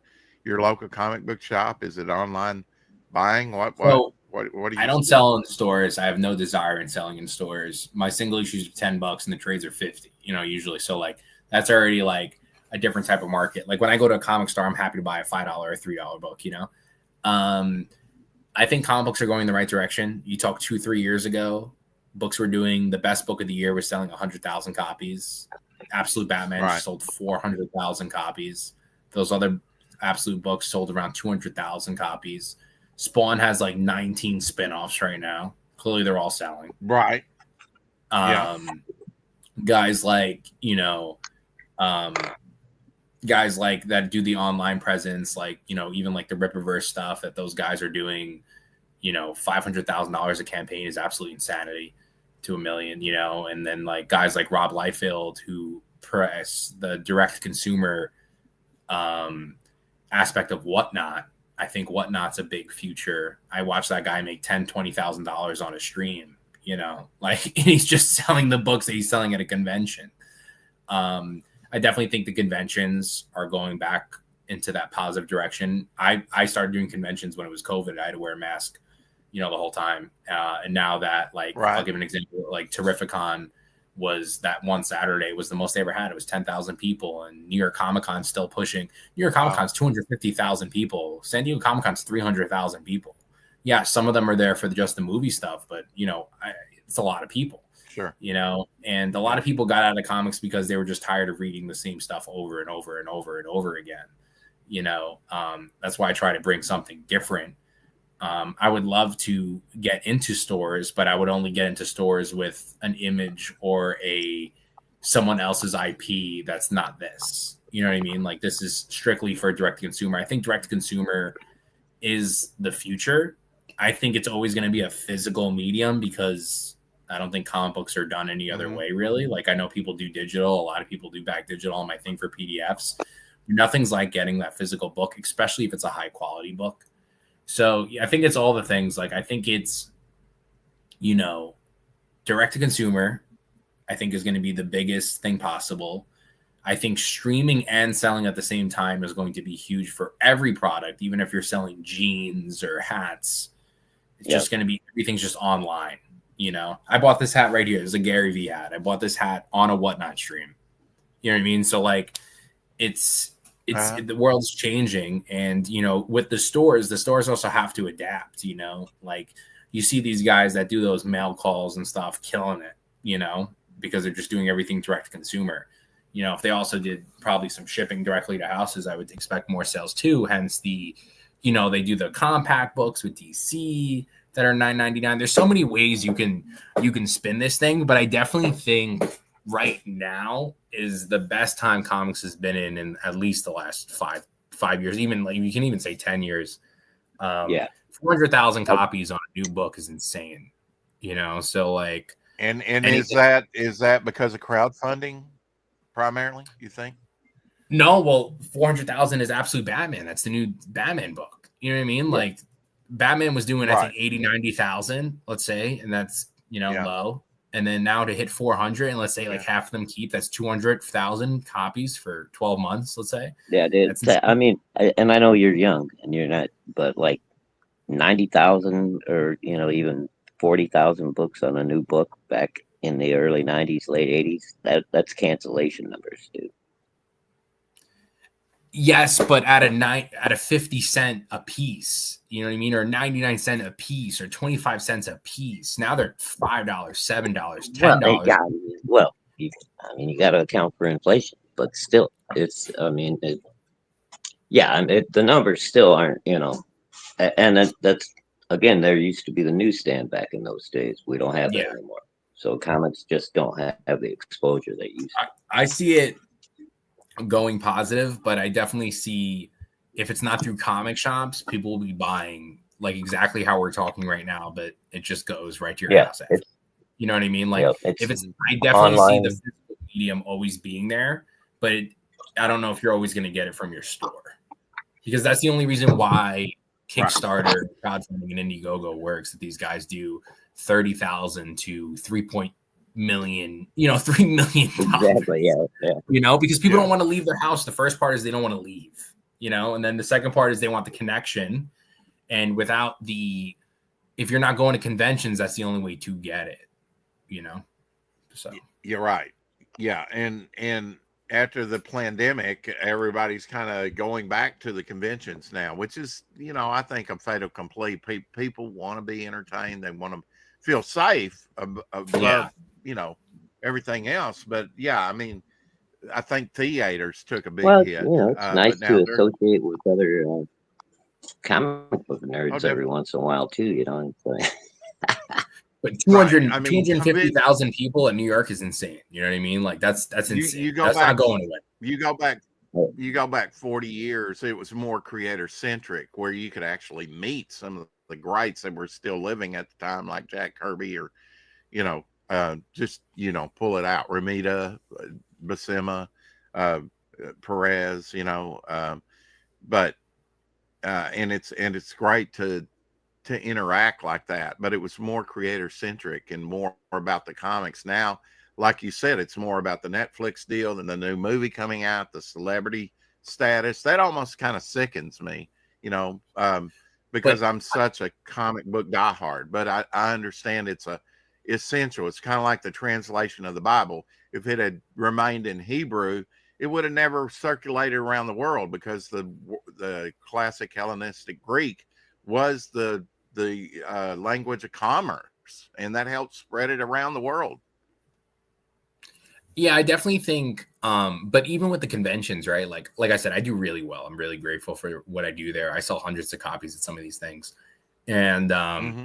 your local comic book shop? Is it online buying? What do you I don't sell in stores. I have no desire in selling in stores. My single issues are $10 and the trades are $50, you know, usually. So like that's already like a different type of market. Like when I go to a comic store, I'm happy to buy a $5 or $3 book, you know. I think comic books are going in the right direction. You talked 2-3 years ago, books were doing, the best book of the year was selling 100,000 copies. Absolute Batman sold 400,000 copies. Those other Absolute books sold around 200,000 copies. Spawn has like 19 spinoffs right now. Clearly they're all selling. Right. Guys like, you know, guys like that do the online presence, like, you know, even like the Rippaverse stuff that those guys are doing, you know, $500,000 a campaign is absolute insanity to $1 million, you know. And then like guys like Rob Liefeld who press the direct consumer aspect of Whatnot. I think Whatnot's a big future. I watched that guy make $10,000-$20,000 on a stream, you know, like he's just selling the books that he's selling at a convention. I definitely think the conventions are going back into that positive direction. I started doing conventions when it was COVID. I had to wear a mask, you know, the whole time. And now that, like, I'll give an example, like Terrificon was that one Saturday was the most they ever had. It was 10,000 people, and New York Comic Con's still pushing. New York Comic Con's 250,000 people. San Diego Comic Con's 300,000 people. Yeah, some of them are there for just the movie stuff, but you know, it's a lot of people. Sure. You know, and a lot of people got out of comics because they were just tired of reading the same stuff over and over and over and over again. You know, that's why I try to bring something different. I would love to get into stores, but I would only get into stores with an image or someone else's IP that's not this. You know what I mean? Like, this is strictly for direct to consumer. I think direct to consumer is the future. I think it's always going to be a physical medium because I don't think comic books are done any other way, really. Like, I know people do digital. A lot of people do back digital on my thing for PDFs. Nothing's like getting that physical book, especially if it's a high quality book. So I think it's all the things. Like, I think it's, direct to consumer, I think is going to be the biggest thing possible. I think streaming and selling at the same time is going to be huge for every product, even if you're selling jeans or hats. It's just going to be, everything's just online. I bought this hat right here. It's a Gary Vee hat. I bought this hat on a Whatnot stream. You know what I mean? So like, it's the world's changing, and with the stores also have to adapt. Like, you see these guys that do those mail calls and stuff killing it, because they're just doing everything direct to consumer. If they also did probably some shipping directly to houses, I would expect more sales too. Hence they do the compact books with DC that are $9.99. There's so many ways you can spin this thing, but I definitely think right now is the best time comics has been in at least the last five years. Even like, you can even say 10 years. 400,000 copies on a new book is insane. So like, and is that because of crowdfunding primarily, you think? No, well, 400,000 is Absolute Batman. That's the new Batman book. You know what I mean? Yeah. Like, Batman was doing, I think, 80, 90,000, let's say, and that's, low. And then now to hit 400, and let's say like half of them keep, that's 200,000 copies for 12 months, let's say. Yeah, I mean, and I know you're young and you're not, but like 90,000 or, even 40,000 books on a new book back in the early 90s, late 80s, that's cancellation numbers, dude. Yes, but at a 50 cent a piece, you know what I mean? Or 99 cent a piece, or 25 cents a piece. Now they're $5, $7, $10. Well, you got to account for inflation, but still, the numbers still aren't, and that's, again, there used to be the newsstand back in those days. We don't have that anymore. So comics just don't have the exposure they used to. I see it going positive, but I definitely see, if it's not through comic shops, people will be buying like exactly how we're talking right now, but it just goes right to your house. You know what I mean? Like, I definitely online. See the physical medium always being there, but I don't know if you're always going to get it from your store, because that's the only reason why Kickstarter, crowdfunding, and Indiegogo works. That these guys do 30,000 to 3 million, $3 million. Exactly, yeah. Because people don't want to leave their house. The first part is they don't want to leave, and then the second part is they want the connection. And without if you're not going to conventions, that's the only way to get it, So you're right. Yeah. And after the pandemic, everybody's kind of going back to the conventions now, which is, I think a fait accompli. People want to be entertained. They want to feel safe above, everything else. But I think theaters took a big hit. It's nice to associate with other comic book nerds every once in a while too. But 250,000 people in New York is insane. You know what I mean? Like, that's insane. That's not going away. You go back 40 years, it was more creator centric, where you could actually meet some of the greats that were still living at the time, like Jack Kirby, or pull it out, Ramita, Buscema, Perez, but and it's great to interact like that, but it was more creator centric and more about the comics. Now, like you said, it's more about the Netflix deal and the new movie coming out, the celebrity status. That almost kind of sickens me, because I'm such a comic book diehard. But I understand it's essential. It's kind of like the translation of the Bible. If it had remained in Hebrew, it would have never circulated around the world, because the classic Hellenistic Greek was the language of commerce, and that helped spread it around the world. Yeah, I definitely think, but even with the conventions, right? Like I said, I do really well. I'm really grateful for what I do there. I sell hundreds of copies at some of these things. And,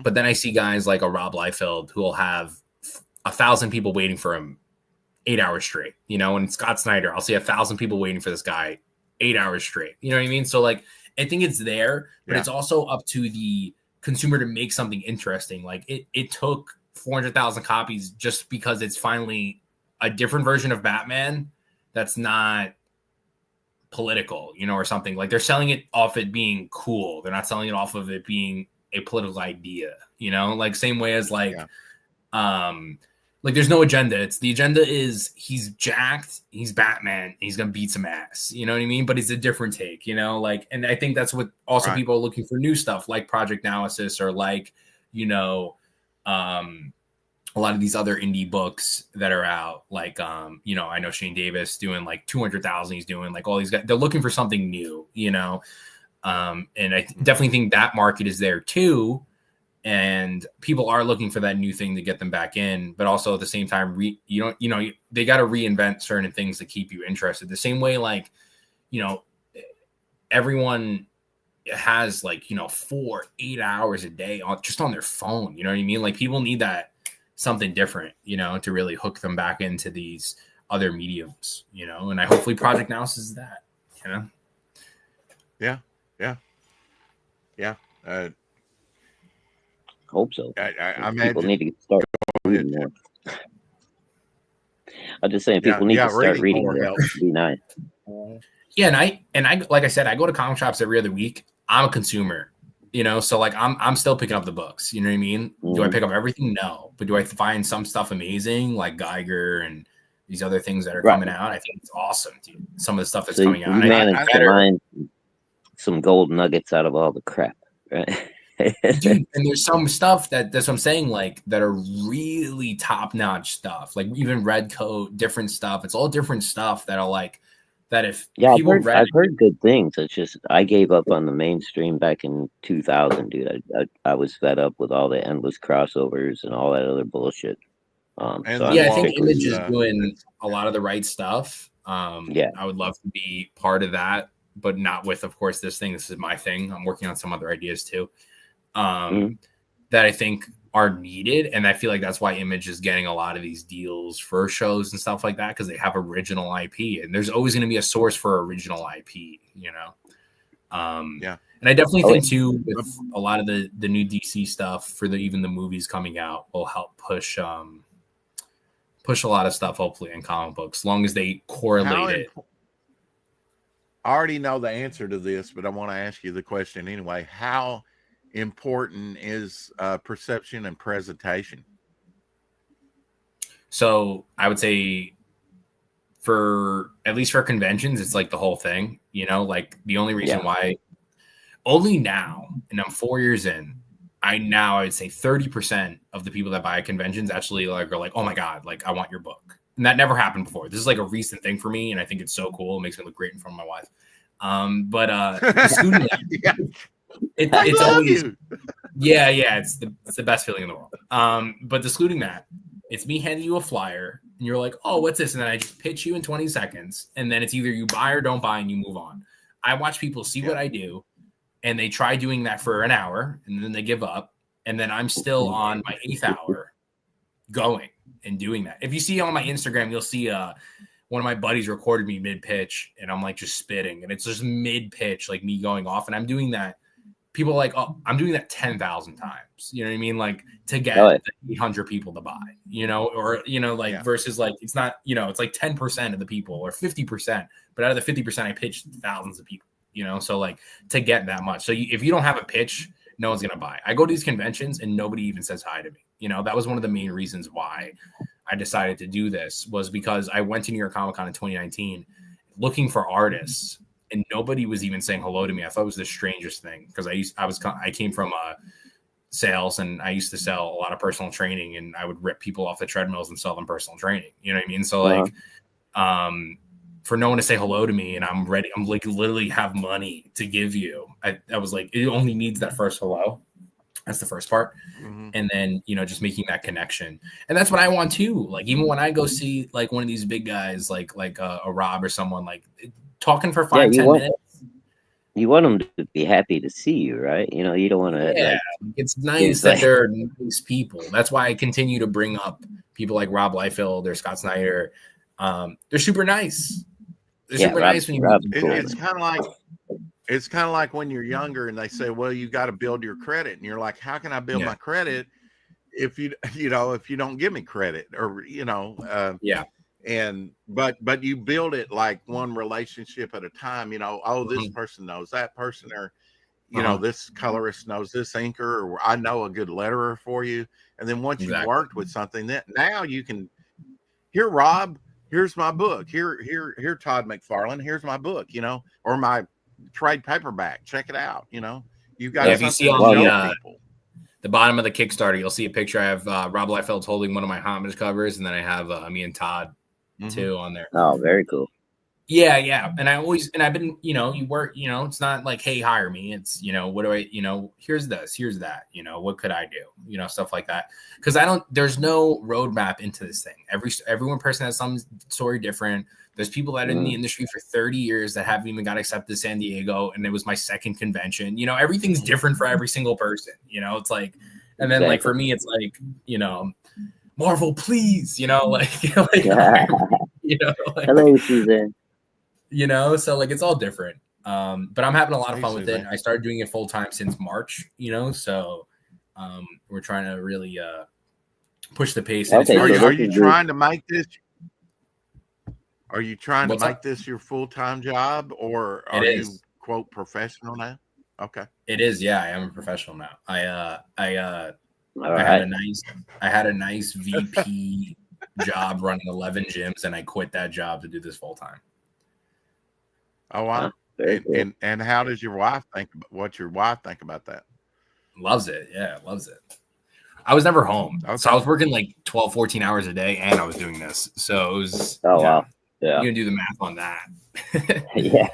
but then I see guys like a Rob Liefeld who will have 1,000 people waiting for him 8 hours straight, and Scott Snyder, I'll see 1,000 people waiting for this guy 8 hours straight. You know what I mean? So like, I think it's there, but it's also up to the consumer to make something interesting. Like it took 400,000 copies just because it's finally a different version of Batman that's not political, you know, or something. Like they're selling it off it being cool. They're not selling it off of it being a political idea, you know, like same way as like, like there's no agenda. It's the agenda is he's jacked, he's Batman, he's gonna beat some ass. You know what I mean? But it's a different take, you know, like, and I think that's what also people are looking for new stuff like Project Analysis or like, you know, a lot of these other indie books that are out, like, you know, I know Shane Davis doing like 200,000. He's doing like all these guys. They're looking for something new, you know, and I definitely think that market is there too. And people are looking for that new thing to get them back in, but also at the same time, they got to reinvent certain things to keep you interested. The same way, like, you know, everyone has like, you know, 4-8 hours a day just on their phone. You know what I mean? Like people need that something different, you know, to really hook them back into these other mediums, you know, and hopefully Project Analysis is that, you know? Yeah. Hope so. I people imagine need to start reading more. I'm just saying people need to start reading more. It'd be nice. Yeah, and I like I said, I go to comic shops every other week. I'm a consumer, you know, so like I'm still picking up the books. You know what I mean? Do I pick up everything? No, but do I find some stuff amazing, like Geiger and these other things that are coming out? I think it's awesome, dude. Some of the stuff that's coming out. You managed to mine some gold nuggets out of all the crap, right? Dude, and there's some stuff that's what I'm saying, like that are really top-notch stuff, like even Red Coat, different stuff. It's all different stuff that are like that. If people I've heard good things. It's just I gave up on the mainstream back in 2000, dude. I was fed up with all the endless crossovers and all that other bullshit. I think Image is doing a lot of the right stuff. I would love to be part of that, but not with, of course, this thing. This is my thing. I'm working on some other ideas too. That I think are needed. And I feel like that's why Image is getting a lot of these deals for shows and stuff like that, because they have original IP and there's always going to be a source for original IP, you know? And I definitely think too, with a lot of the new DC stuff for even the movies coming out will help push a lot of stuff, hopefully, in comic books, as long as they correlate it. I already know the answer to this, but I want to ask you the question anyway. How important is perception and presentation? So I would say for at least for conventions, it's like the whole thing, you know, like the only reason why only now, and I'm 4 years in, I would say 30% of the people that buy conventions actually like are like, oh my God, like I want your book. And that never happened before. This is like a recent thing for me. And I think it's so cool. It makes me look great in front of my wife. It's always it's the best feeling in the world. But excluding that, it's me handing you a flyer and you're like, oh, what's this? And then I just pitch you in 20 seconds. And then it's either you buy or don't buy and you move on. I watch people see what I do and they try doing that for an hour and then they give up. And then I'm still on my 8th hour going and doing that. If you see on my Instagram, you'll see one of my buddies recorded me mid-pitch and I'm like just spitting and it's just mid-pitch, like me going off. And I'm doing that. People are like, oh, I'm doing that 10,000 times. You know what I mean? Like to get 800 people to buy, you know, or, you know, like versus like, it's not, you know, it's like 10% of the people or 50%, but out of the 50%, I pitched thousands of people, you know? So like to get that much. So if you don't have a pitch, no one's going to buy. I go to these conventions and nobody even says hi to me. You know, that was one of the main reasons why I decided to do this was because I went to New York Comic Con in 2019 looking for artists and nobody was even saying hello to me. I thought it was the strangest thing because I came from sales and I used to sell a lot of personal training and I would rip people off the treadmills and sell them personal training. You know what I mean? So like, for no one to say hello to me and I'm ready, I'm like literally have money to give you. I was like, it only needs that first hello. That's the first part. And then, you know, just making that connection. And that's what I want too. Like, even when I go see like one of these big guys, like a Rob or someone, like talking for 5-10 minutes. You want them to be happy to see you, right? You know, you don't want to. Yeah, it's nice that they're nice people. That's why I continue to bring up people like Rob Liefeld or Scott Snyder. They're super nice. They're super nice when you. It's kind of like when you're younger and they say, well, you got to build your credit. And you're like, how can I build my credit if you don't give me credit or, you know, and but you build it like one relationship at a time. You know, oh, this Mhm. person knows that person, or you know, this colorist knows this inker, or I know a good letterer for you. And then once you've Exactly. worked with something, that now you can, here, Rob, here's my book. Here, Todd McFarlane, here's my book, you know, or my trade paperback. Check it out. You know, you got Yeah, if you see something on to the show people. the bottom of the Kickstarter, you'll see a picture. I have Rob Liefeld holding one of my homage covers, and then I have me and Todd too on there. Oh, very cool. Yeah. And I've been, you know, you work, you know, it's not like, hey, hire me. It's, you know, what do I, you know, here's this, here's that, you know, what could I do? You know, stuff like that. Cause there's no roadmap into this thing. Every person has some story different. There's people that are in the industry for 30 years that haven't even got accepted to San Diego. And it was my second convention. You know, everything's different for every single person. You know, it's like, and then like for me, it's like, you know, Marvel, please, you know, like you know, like, hello, Suzanne. You know, so like it's all different. But I'm having a lot of fun with it. I started doing it full time since March, you know, so we're trying to really push the pace. Okay, are you trying to make this? Are you trying to make this your full-time job, or are you quote professional now? Okay, it is. Yeah, I am a professional now. I had a nice VP job running 11 gyms, and I quit that job to do this full time. Oh wow! And how does your wife think? What's your wife think about that? Loves it. Yeah, loves it. I was never home, so I was working like 12, 14 hours a day, and I was doing this. So it was. Oh wow! Yeah, you can do the math on that. Yeah.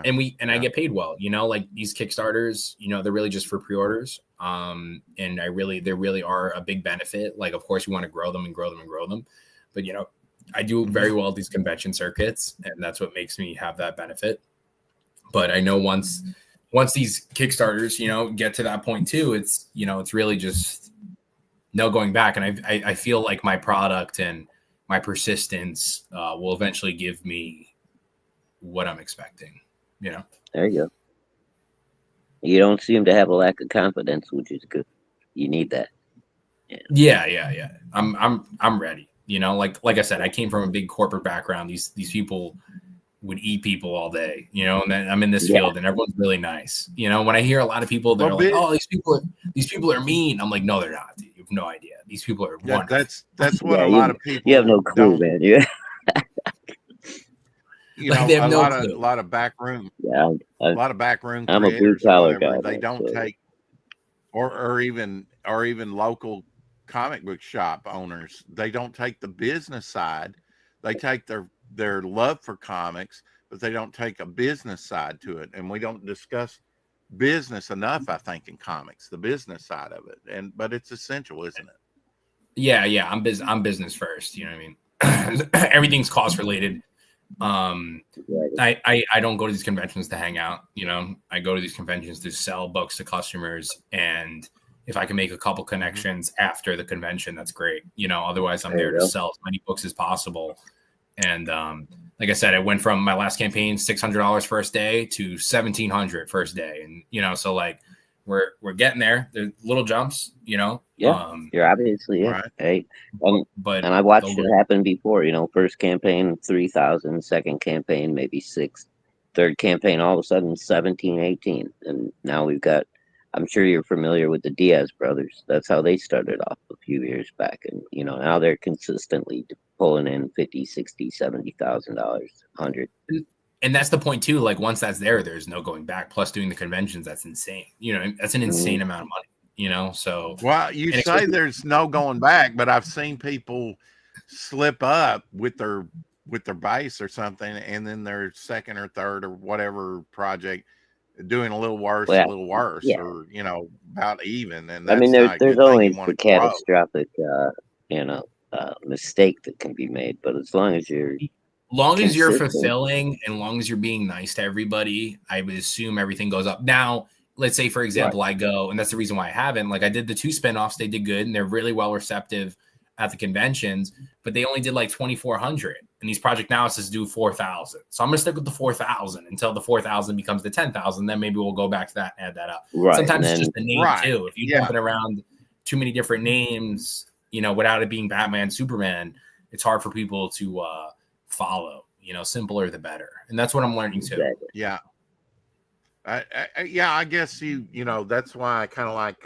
And I get paid well. You know, like these Kickstarters, you know, they're really just for pre-orders. And they really are a big benefit. Like, of course, you want to grow them, but you know. I do very well at these convention circuits, and that's what makes me have that benefit. But I know once these Kickstarters, you know, get to that point too, it's, you know, it's really just no going back. And I feel like my product and my persistence will eventually give me what I'm expecting, you know? There you go. You don't seem to have a lack of confidence, which is good. You need that. Yeah. I'm ready. You know, like I said, I came from a big corporate background. These people would eat people all day, you know, and then I'm in this field and everyone's really nice. You know, when I hear a lot of people that are like, oh, these people are mean. I'm like, no, they're not. Dude. You have no idea. These people are wonderful. That's what a lot of people. You have no clue, man. Yeah. You know, they have a lot of back room. Yeah, a lot of back room. I'm a blue collar guy. They don't take, or even local comic book shop owners, they don't take the business side. They take their love for comics, but they don't take a business side to it. And we don't discuss business enough, I think, in comics, the business side of it. But it's essential, isn't it? Yeah. I'm business first. You know what I mean? Everything's cost related. I don't go to these conventions to hang out. You know, I go to these conventions to sell books to customers, and if I can make a couple connections after the convention, that's great. You know, otherwise I'm there to sell as many books as possible. And like I said, I went from my last campaign, $600 first day to $1,700 first day. And, you know, so like we're getting there. There's little jumps, you know. Yeah, you're obviously, right. Hey, and I've watched it happen before, you know, first campaign, 3,000, second campaign, maybe 6, third campaign, all of a sudden 17, 18. And now we've got, I'm sure you're familiar with the Diaz brothers. That's how they started off a few years back. And, you know, now they're consistently pulling in $50,000, $60,000, $70,000, $100,000. And that's the point too. Like once that's there, there's no going back. Plus doing the conventions, that's insane. You know, that's an insane amount of money, you know? So, well, you say there's no going back, but I've seen people slip up with their base or something. And then their second or third or whatever project doing a little worse, or, you know, about even. And that's, I mean, there's always the catastrophic, you know, mistake that can be made. But as long as you're fulfilling and long as you're being nice to everybody, I would assume everything goes up. Now, let's say, for example, I go, and that's the reason why I haven't, like I did the 2 spinoffs, they did good and they're really well receptive at the conventions, but they only did like 2,400 and these Project Analysis do 4,000. So I'm going to stick with the 4,000 until the 4,000 becomes the 10,000. Then maybe we'll go back to that and add that up. Right. Sometimes it's just the name too. If you're jumping around too many different names, you know, without it being Batman, Superman, it's hard for people to follow. Simpler the better, and that's what I'm learning too. Exactly. Yeah. I guess that's why I kind of like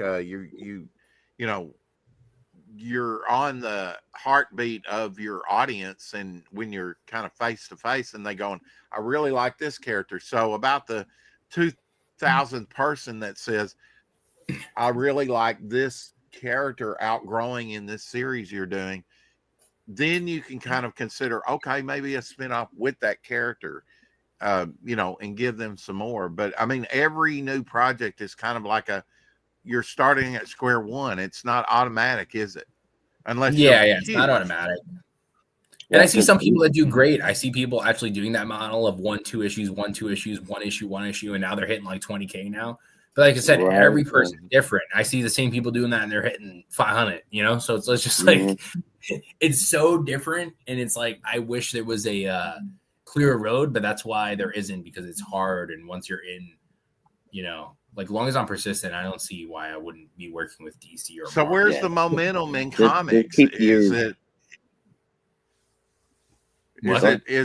you're on the heartbeat of your audience, and when you're kind of face to face and they going, I really like this character. So about the 2,000th person that says, I really like this character outgrowing in this series you're doing, then you can kind of consider, okay, maybe a spinoff with that character, and give them some more. But I mean, every new project is kind of like you're starting at square one. It's not automatic, is it? Unless it's not automatic. And I see some people that do great. I see people actually doing that model of 1-2 issues, 1-2 issues, 1 issue, 1 issue, and now they're hitting like 20K now. But like I said, every person is different. I see the same people doing that and they're hitting 500, so it's just like, it's so different. And it's like, I wish there was a clearer road, but that's why there isn't, because it's hard. And once you're in, like, as long as I'm persistent, I don't see why I wouldn't be working with DC or so Marvel. where's the momentum in comics? Is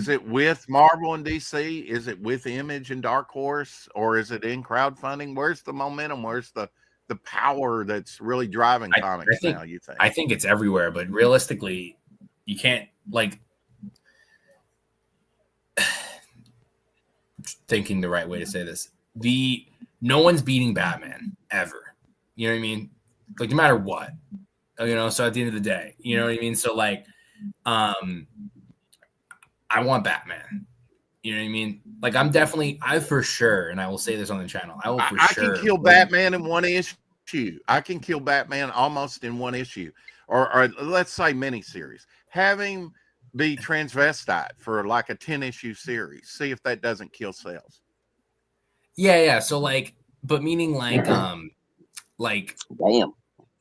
it with Marvel and DC? Is it with Image and Dark Horse, or is it in crowdfunding? Where's the momentum? Where's the power that's really driving comics now, you think? I think it's everywhere, but realistically, you can't, like, thinking the right way to say this. No one's beating Batman ever. You know what I mean? Like, no matter what. So at the end of the day, you know what I mean? So like, I want Batman. You know what I mean? Like, I for sure, and I will say this on the channel, I can kill Batman in one issue. I can kill Batman almost in one issue. Or let's say miniseries. Have him be transvestite for like a 10-issue series. See if that doesn't kill sales. Yeah. So like, but meaning like, like, damn.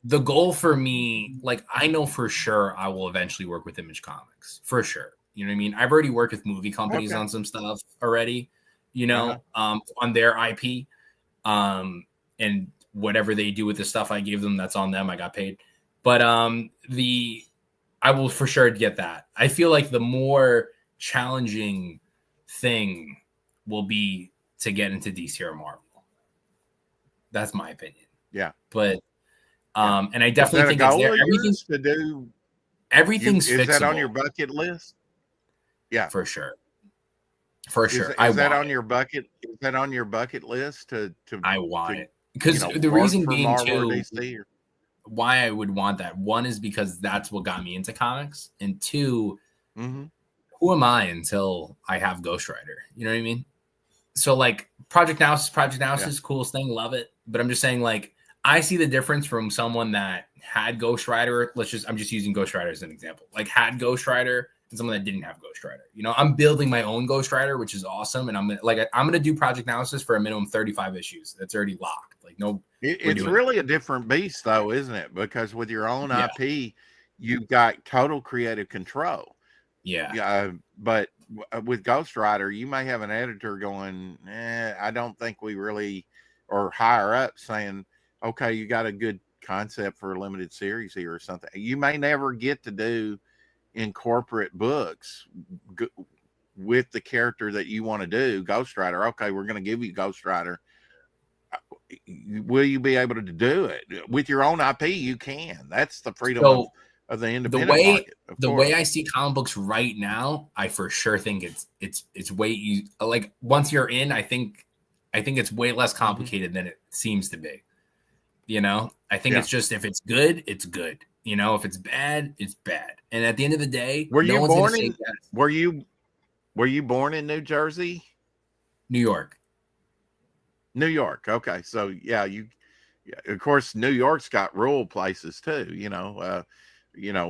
The goal for me, like, I know for sure I will eventually work with Image Comics, for sure. You know what I mean? I've already worked with movie companies on some stuff already, on their IP. And whatever they do with the stuff I gave them, that's on them. I got paid. But I will for sure get that. I feel like the more challenging thing will be to get into DC or Marvel. That's my opinion. Yeah. But and I definitely think it's there. Everything's to do. Everything's fixable. Is that on your bucket list? Yeah, for sure. For sure. Is that on your bucket? Is that on your bucket list to I want it. Because the reason being too, why I would want that, one is because that's what got me into comics, and two, who am I until I have Ghost Rider? You know what I mean? So like Project Analysis, coolest thing, love it. But I'm just saying, like, I see the difference from someone that had Ghost Rider. I'm just using Ghost Rider as an example. Like, had Ghost Rider and someone that didn't have Ghost Rider. I'm building my own Ghost Rider, which is awesome. And I'm going to do Project Analysis for a minimum 35 issues. That's already locked. Like, no, it's really a different beast though, isn't it? Because with your own IP, you've got total creative control. Yeah. But with Ghost Rider, you may have an editor going, I don't think we really, or higher up saying, okay, you got a good concept for a limited series here or something. You may never get to do in corporate books with the character that you want to do, Ghost Rider. Okay, we're going to give you Ghost Rider. Will you be able to do it with your own IP? You can. That's the freedom of the independent market. The way I see comic books right now, I for sure think it's way easy. Like, once you're in, I think it's way less complicated than it seems to be. I think it's just, if it's good, it's good. If it's bad, it's bad. And at the end of the day, were you born in New Jersey? New York. Okay. So of course, New York's got rural places too,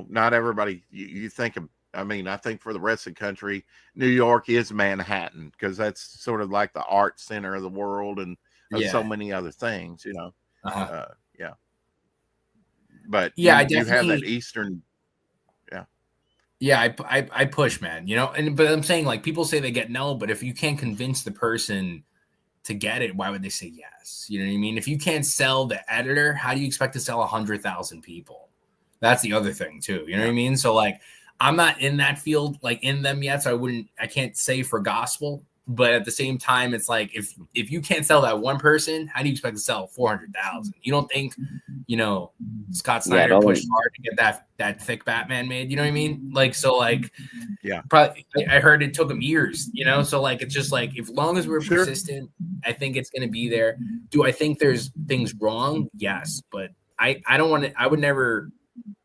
not everybody you think of. I mean, I think for the rest of the country, New York is Manhattan, because that's sort of like the art center of the world and so many other things, But you have that Eastern. I push, man, but I'm saying, like, people say they get no, but if you can't convince the person to get it, why would they say yes? You know what I mean? If you can't sell the editor, how do you expect to sell 100,000 people? That's the other thing too. You know what I mean? So like, I'm not in that field, like in them yet, so I can't say for gospel. But at the same time, it's like if you can't sell that one person, how do you expect to sell 400,000? You don't think, Scott Snyder pushed hard to get that thick Batman made? You know what I mean? Like, so like, yeah, probably I heard it took him years. So like it's just like, if long as we're persistent, I think it's going to be there. Do I think there's things wrong? Yes, but I don't want to. I would never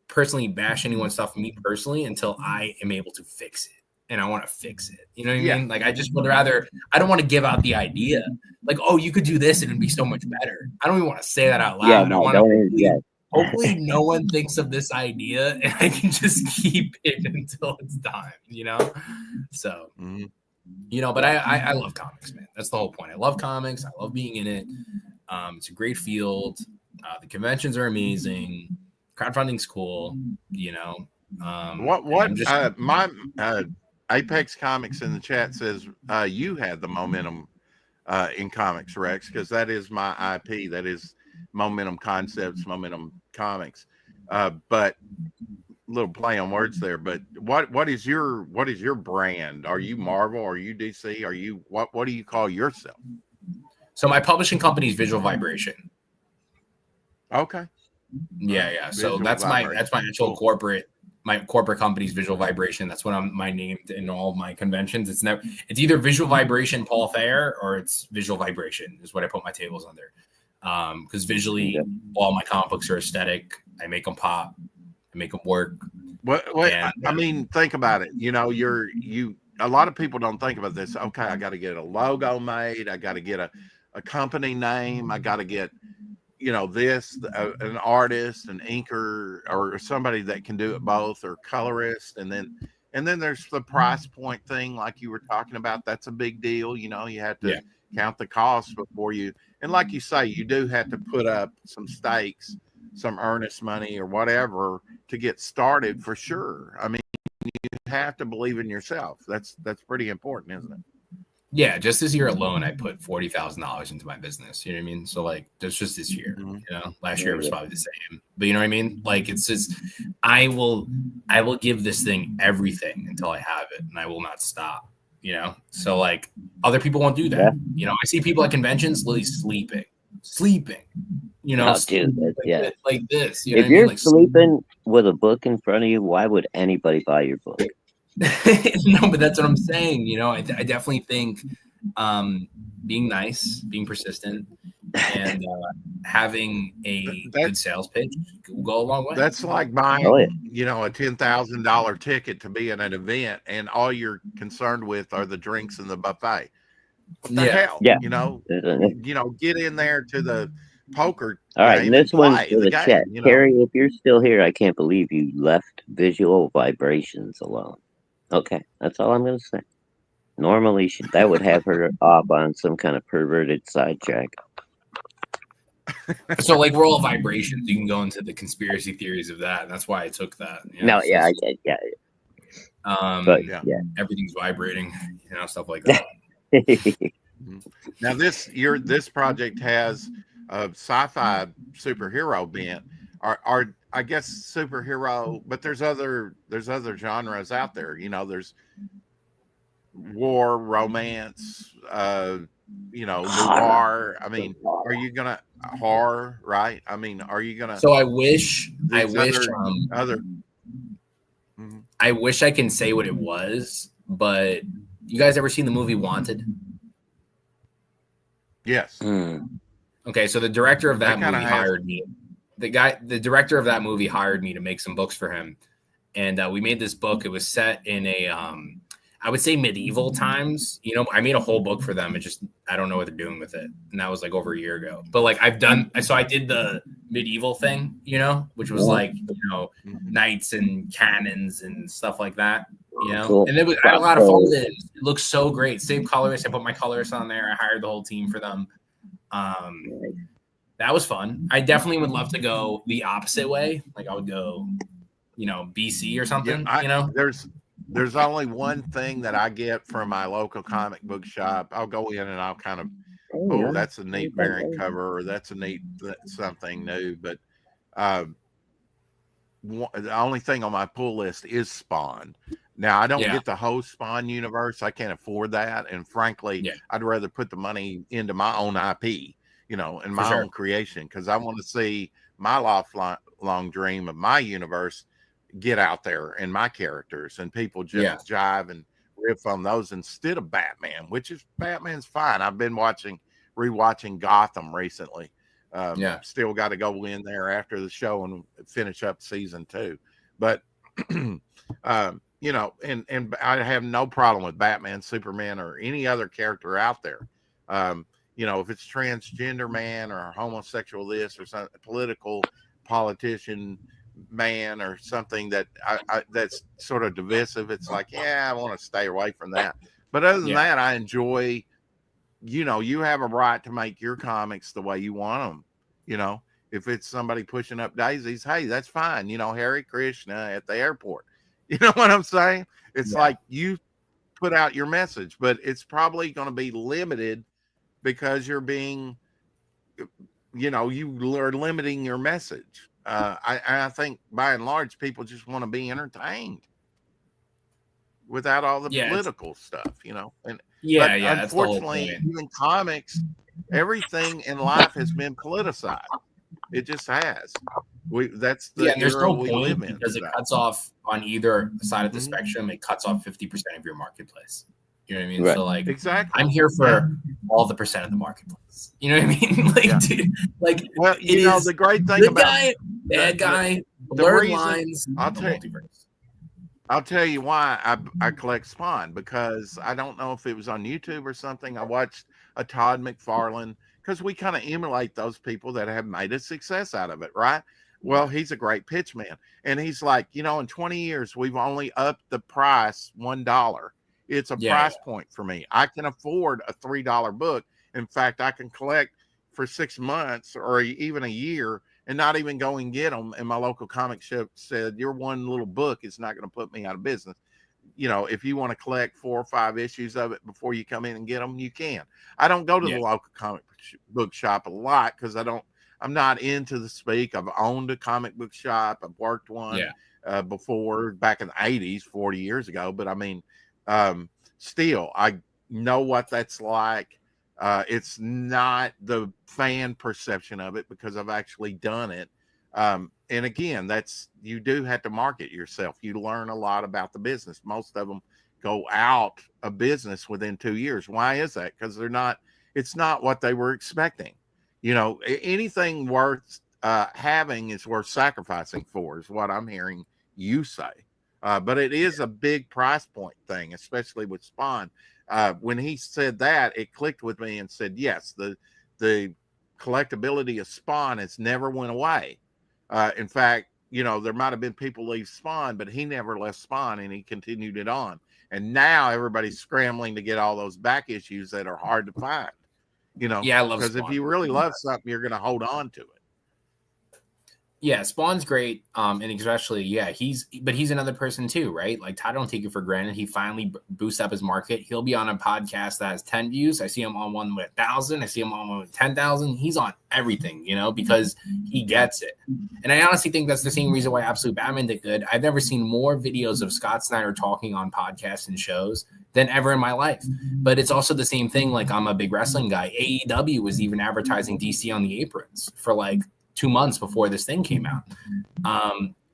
personally bash anyone's stuff, me personally, until I am able to fix it. And I want to fix it. You know what I mean? Like, I just would rather, I don't want to give out the idea. Like, oh, you could do this and it'd be so much better. I don't even want to say that out loud. Hopefully no one thinks of this idea and I can just keep it until it's done, So, but I love comics, man. That's the whole point. I love comics. I love being in it. It's a great field. The conventions are amazing. Crowdfunding's cool, Apex Comics in the chat says you had the momentum in comics, Rex, because that is my IP. That is Momentum Concepts, Momentum Comics. But little play on words there. But what is your brand? Are you Marvel? Are you DC? Are you what do you call yourself? So my publishing company is Visual Vibration. Okay. Yeah. So that's my actual corporate. My corporate company's Visual Vibration. That's what my name in all of my conventions. It's either Visual Vibration Paul Thayer or it's Visual Vibration is what I put my tables under. Because visually, all my comic books are aesthetic. I make them pop. I make them work. I mean, think about it. A lot of people don't think about this. Okay, I got to get a logo made. I got to get a company name. I got to get an artist, an inker, or somebody that can do it both, or colorist, and then there's the price point thing, like you were talking about. That's a big deal. You have to count the costs before you, and like you say, you do have to put up some stakes, some earnest money or whatever to get started for sure. I mean, you have to believe in yourself. That's pretty important, isn't it? Yeah, just this year alone, I put $40,000 into my business. You know what I mean? So like, that's just this year. Last year was probably the same. But you know what I mean? Like, it's just, I will give this thing everything until I have it, and I will not stop. So like, other people won't do that. I see people at conventions literally sleeping. Like this. If you're sleeping with a book in front of you, why would anybody buy your book? No, but that's what I'm saying. I definitely think being nice, being persistent, and having a good sales pitch will go a long way. That's like buying, a $10,000 ticket to be in an event, and all you're concerned with are the drinks and the buffet. What the hell? Yeah. Get in there to the poker. All right, and this one's for the chat. Carrie, if you're still here, I can't believe you left Visual Vibrations alone. Okay, that's all I'm going to say. Normally, that would have her off on some kind of perverted sidetrack. So, like, we're all vibrations. You can go into the conspiracy theories of that, and that's why I took that. I get. But everything's vibrating, stuff like that. Now, this project has a sci-fi superhero bent. Are I guess superhero, but there's other genres out there. There's war, romance, noir. I mean, are you gonna horror? Right? I mean, are you gonna? So I wish. Other. I wish I can say what it was, but you guys ever seen the movie Wanted? Yes. Okay, so the director of that movie hired me. The director of that movie hired me to make some books for him, and we made this book. It was set in a, I would say medieval times. I made a whole book for them. I don't know what they're doing with it, and that was like over a year ago. But like I did the medieval thing, which was like knights and cannons and stuff like that. Cool. And I had a lot of fun with it. It looks so great. Same colorist. I put my colorist on there. I hired the whole team for them. That was fun. I definitely would love to go the opposite way. Like I would go, BC or something. There's only one thing that I get from my local comic book shop. I'll go in and I'll kind of, that's a neat variant cover, or that's something new. But the only thing on my pull list is Spawn. Now I don't Yeah. get the whole Spawn universe. I can't afford that, and frankly, Yeah. I'd rather put the money into my own IP, you know, and For my sure. own creation, because I want to see my lifelong dream of my universe get out there and my characters, and people just jive and riff on those instead of Batman, which is Batman's fine. I've been rewatching Gotham recently. Still got to go in there after the show and finish up season 2, but you know, and I have no problem with Batman, Superman, or any other character out there. You know, if it's transgender man or homosexual this or some political politician man or something that that's sort of divisive, it's like, yeah, I want to stay away from that. But other than that, I enjoy, you know, you have a right to make your comics the way you want them. You know, if it's somebody pushing up daisies, hey, that's fine. You know, Hare Krishna at the airport. You know what I'm saying? It's like you put out your message, but it's probably going to be limited because you're being, you know, you are limiting your message. I think by and large, people just want to be entertained without all the political stuff, you know. And unfortunately, even comics, everything in life has been politicized. It just has. That's the there's era no we point live in because today. it cuts off on either side of the spectrum. It cuts off 50% of your marketplace. You know what I mean? Right. So like, exactly, I'm here for all the percent of the marketplace. You know what I mean? Like, dude, like, well, you know, the great thing good about guy, bad guy, the blurred reason- lines. I'll tell you why I collect Spawn, because I don't know if it was on YouTube or something. I watched a Todd McFarlane, because we kind of emulate those people that have made a success out of it, right? Well, he's a great pitch man. And he's like, you know, in 20 years, we've only upped the price $1. It's a price point for me. I can afford a $3 book. In fact, I can collect for 6 months or even a year and not even go and get them. And my local comic shop said, your one little book is not going to put me out of business. You know, if you want to collect 4 or 5 issues of it before you come in and get them, you can. I don't go to the local comic book shop a lot because I'm not into the speak. I've owned a comic book shop. I've worked one before, back in the 80s, 40 years ago. But I mean, still, I know what that's like. It's not the fan perception of it because I've actually done it. And again, you do have to market yourself. You learn a lot about the business. Most of them go out of business within 2 years. Why is that? Because it's not what they were expecting. You know, anything worth having is worth sacrificing for, is what I'm hearing you say. But it is a big price point thing, especially with Spawn. When he said that, it clicked with me and said, yes, the collectability of Spawn has never went away. In fact, you know, there might have been people leave Spawn, but he never left Spawn and he continued it on. And now everybody's scrambling to get all those back issues that are hard to find. You know, I love because Spawn. if you really love something, you're going to hold on to it. Yeah, Spawn's great. And especially, he's another person too, right? Like, I don't take it for granted. He finally boosts up his market. He'll be on a podcast that has 10 views. I see him on one with 1,000. I see him on one with 10,000. He's on everything, you know, because he gets it. And I honestly think that's the same reason why Absolute Batman did good. I've never seen more videos of Scott Snyder talking on podcasts and shows than ever in my life. But it's also the same thing. Like, I'm a big wrestling guy. AEW was even advertising DC on the aprons for like 2 months before this thing came out.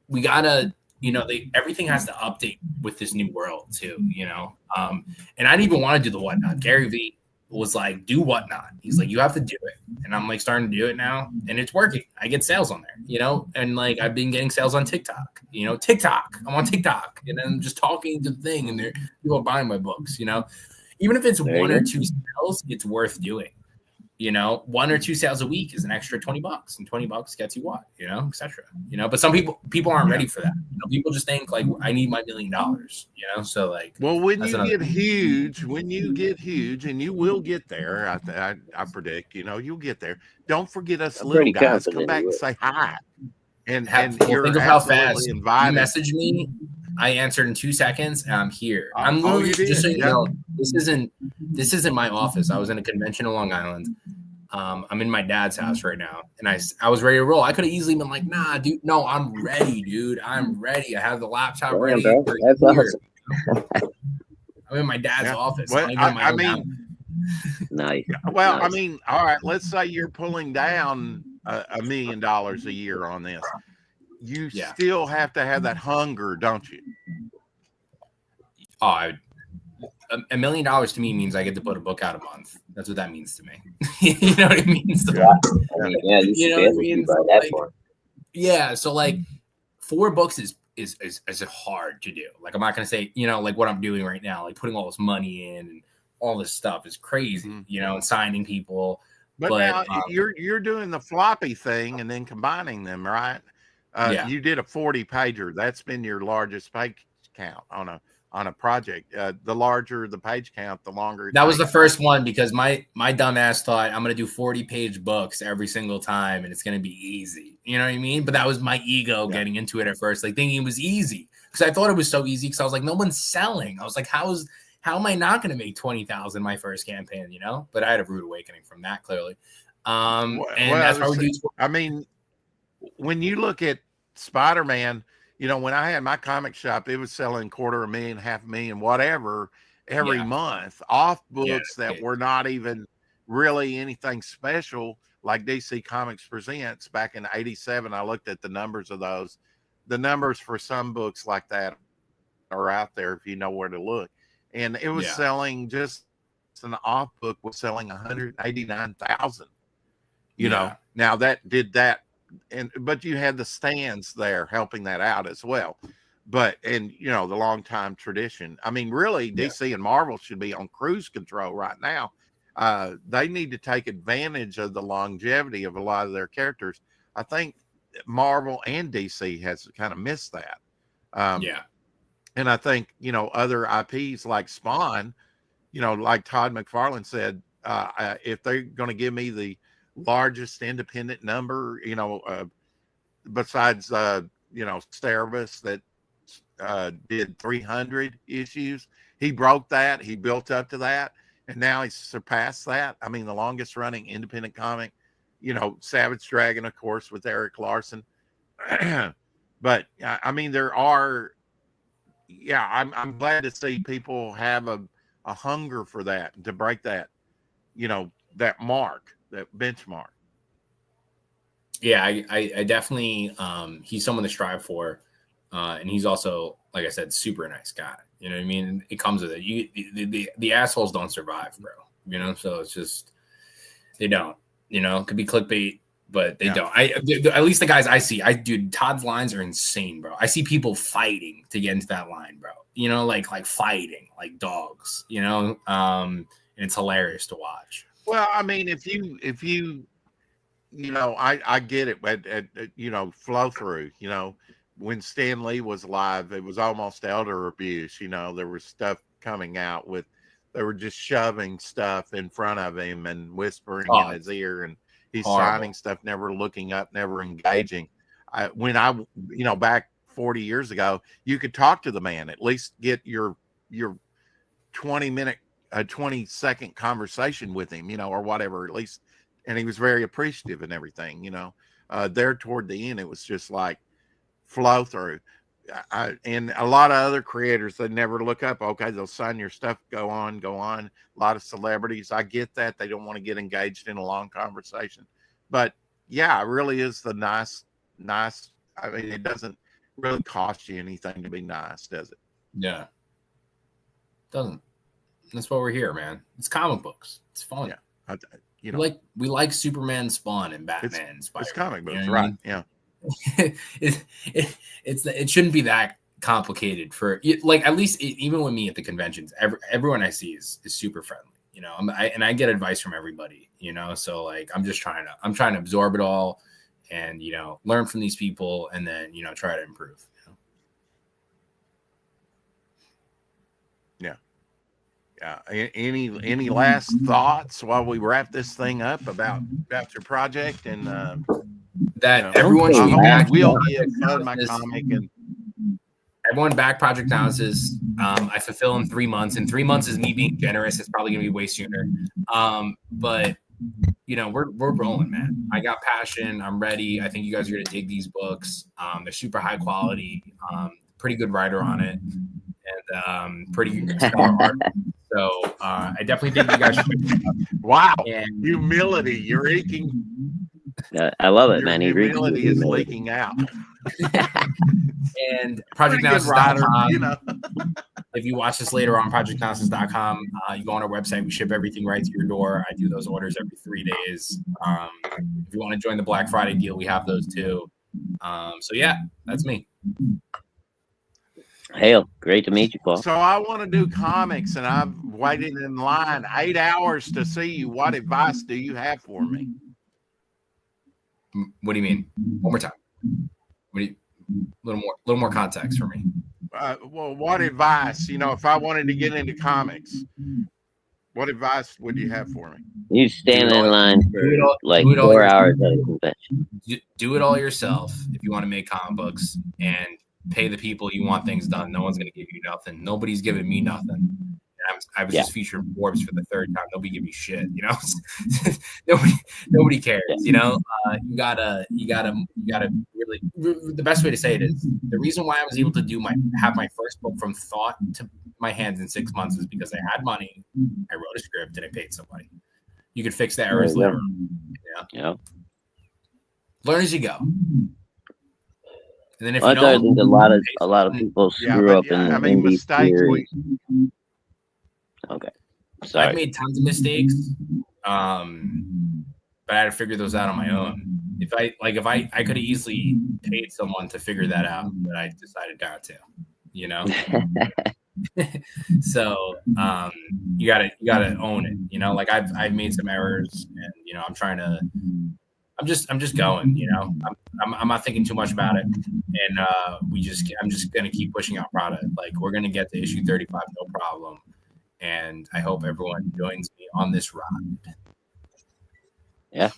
We gotta, you know, everything has to update with this new world too, you know. And I didn't even want to do the Whatnot. Gary Vee was like, do Whatnot. He's like, you have to do it. And I'm like starting to do it now, and it's working. I get sales on there, you know, and like I've been getting sales on TikTok, you know, I'm on TikTok, and then I'm just talking to the thing, and people are buying my books, you know. Even if it's one or two sales, it's worth doing. You know, 1 or 2 sales a week is an extra $20, and $20 gets you what, you know, etc. You know, but some people aren't ready for that. You know, people just think like, I need my $1 million, you know. So like, well, when you get huge, and you will get there, I predict, you know, you'll get there. Don't forget us little guys. Come back and say hi. And you're think of how fast invited. You messaged me. I answered in 2 seconds, and I'm here. I'm you literally did? just so you know, this isn't my office. I was in a convention in Long Island. I'm in my dad's house right now, and I was ready to roll. I could have easily been like, nah, dude, no, I'm ready, dude. I'm ready. I have the laptop Damn, ready. bro. for That's here. awesome. I'm in my dad's Yeah. office. Well, I'm not even in my I own mean, house. Nice. well, I Nice. mean, all right. Let's say you're pulling down $1 million a year on this. You Yeah. still have to have that hunger, don't you? Oh, $1 million to me means I get to put a book out a month. That's what that means to me. You know what it means to me? I mean, yeah, you You should know be what I able to mean? by that Like, point. Yeah, so like 4 books is hard to do. Like I'm not gonna say, like what I'm doing right now, like putting all this money in and all this stuff is crazy, and signing people. But now you're doing the floppy thing and then combining them, right? Yeah. You did a 40 pager. That's been your largest page count on a project. The larger the page count, the longer. That was the first one because my dumb ass thought I'm gonna do 40-page books every single time and it's gonna be easy. You know what I mean? But that was my ego getting into it at first, like thinking it was easy because I thought it was so easy because I was like, no one's selling. I was like, how am I not gonna make 20,000 my first campaign? But I had a rude awakening from that clearly. And that's why we do. I mean, when you look at Spider-Man, when I had my comic shop, it was selling $250,000, $500,000, whatever every month off books that were not even really anything special, like DC Comics Presents back in '87. I looked at the numbers of those. The numbers for some books like that are out there if you know where to look. And it was selling, just an off book was selling 189,000. Now that did that. But you had the stands there helping that out as well. But the long time tradition. I mean, really, DC and Marvel should be on cruise control right now. They need to take advantage of the longevity of a lot of their characters. I think Marvel and DC has kind of missed that. And I think other IPs like Spawn, like Todd McFarlane said, if they're going to give me the largest independent number, besides Cerebus that did 300 issues. He broke that. He built up to that, and now he's surpassed that. I mean, the longest running independent comic, Savage Dragon, of course, with Eric Larson. But I mean, there are. Yeah, I'm glad to see people have a hunger for that, to break that, that mark, that benchmark. Yeah, I definitely he's someone to strive for, and he's also, like I said, super nice guy. You know what I mean? It comes with it. The assholes don't survive, bro. So it's just they don't. It could be clickbait, but they don't. At least the guys I see, dude, Todd's lines are insane, bro. I see people fighting to get into that line, bro. Like fighting like dogs. And it's hilarious to watch. Well, I mean, if you I get it, but flow through, when Stan Lee was alive, it was almost elder abuse. There was stuff coming out they were just shoving stuff in front of him and whispering in his ear, and he's signing stuff, never looking up, never engaging. Back 40 years ago, you could talk to the man, at least get your 20-minute, 20-second conversation with him, or whatever, at least. And he was very appreciative and everything, there toward the end, it was just like flow through. And a lot of other creators, they never look up. Okay, they'll sign your stuff, go on. A lot of celebrities, I get that. They don't want to get engaged in a long conversation. But yeah, it really is the nice. I mean, it doesn't really cost you anything to be nice, does it? Yeah. Doesn't. That's why we're here, man. It's comic books. It's fun. Yeah. We like Superman, Spawn, and Batman. It's comic books, right? Yeah. It shouldn't be that complicated for at least even with me at the conventions. Everyone I see is super friendly. And I get advice from everybody. So I'm trying to absorb it all, and learn from these people, and then try to improve. Yeah. Any last thoughts while we wrap this thing up about your project and that everyone should be back? We'll give my comic and everyone back Project Analysis. I fulfill in 3 months, and 3 months is me being generous. It's probably gonna be way sooner. But we're rolling, man. I got passion. I'm ready. I think you guys are gonna dig these books. They're super high quality. Pretty good writer on it, and pretty stellar art. So I definitely think you guys should. Wow, And humility! You're aching. I love it, Your man. He reads humility is leaking out. and Pretty good writer, projectanalysis.com. If you watch this later on projectanalysis.com, you go on our website. We ship everything right to your door. I do those orders every 3 days. If you want to join the Black Friday deal, we have those too. So yeah, that's me. Hale, great to meet you, Paul. So I want to do comics, and I've waited in line 8 hours to see you. What advice do you have for me? What do you mean? One more time. Little more context for me. Well, what advice? If I wanted to get into comics, what advice would you have for me? You stand in line for like do it all 4 yourself. hours at a convention. Do it all yourself if you want to make comic books, and pay the people you want things done. No one's going to give you nothing. Nobody's giving me nothing. I was just featured in Forbes for the 3rd time. Nobody give me shit, nobody cares, You gotta really, the best way to say it is the reason why I was able to have my first book from thought to my hands in 6 months is because I had money, I wrote a script, and I paid somebody. You could fix the errors later. Yeah. Learn as you go. And then if I think a lot of people screw up in the indie mistakes. Okay. Sorry. I've made tons of mistakes, but I had to figure those out on my own. If I could have easily paid someone to figure that out, but I decided not to. So you gotta own it. I've made some errors, and I'm just going. I'm not thinking too much about it, and I'm just gonna keep pushing out product. Like, we're gonna get to issue 35, no problem. And I hope everyone joins me on this ride. Yeah.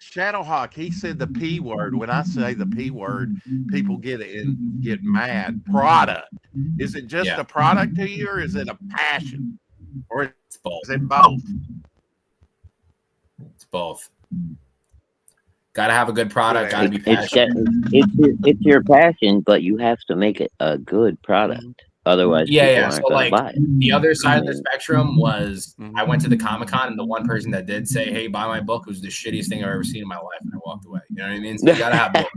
Shadowhawk, he said the P word. When I say the P word, people get mad. Product. Is it just a product to you, or is it a passion? Or it's both. Is it both? It's both. Got to have a good product. Got to be passionate. It's your passion, but you have to make it a good product. Otherwise, So buy it. The other side of the spectrum was I went to the Comic-Con, and the one person that did say, "Hey, buy my book," was the shittiest thing I've ever seen in my life, and I walked away. You know what I mean? So you gotta have both.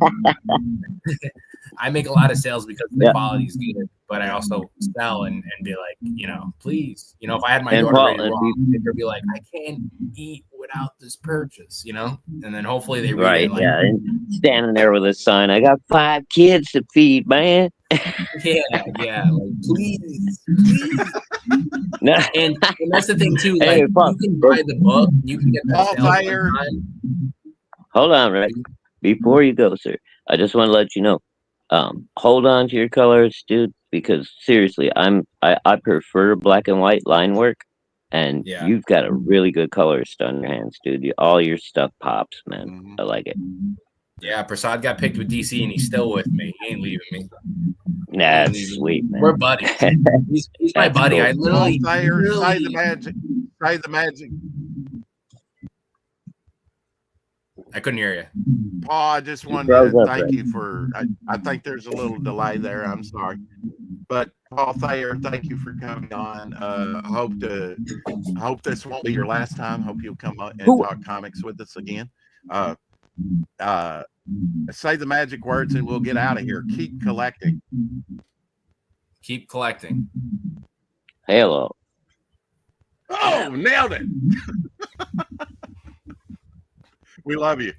I make a lot of sales because the quality is good, but I also sell and be like, please, if I had my daughter ready to rock, they'd be like, I can't eat without this purchase, and then hopefully they read it. And standing there with a sign, I got 5 kids to feed, man. Like, please. No. And that's the thing too. Like, you can buy the book, you can get that sale. Hold on, Rick. Before you go, sir, I just want to let you know. Hold on to your colors, dude, because seriously, I prefer black and white line work, and you've got a really good colorist on your hands, dude. All your stuff pops, man. I like it. Yeah, Prasad got picked with DC, and he's still with me. He ain't leaving me. That's sweet, man. We're buddies. He's my buddy. Cool. I literally say the magic. Say the magic. I couldn't hear you. Paul, I just wanted to thank you for. I think there's a little delay there. I'm sorry, but Paul Thayer, thank you for coming on. Hope this won't be your last time. Hope you'll come up and talk comics with us again. Say the magic words and we'll get out of here. Keep collecting. Keep collecting. Hello. Oh, nailed it. We love you.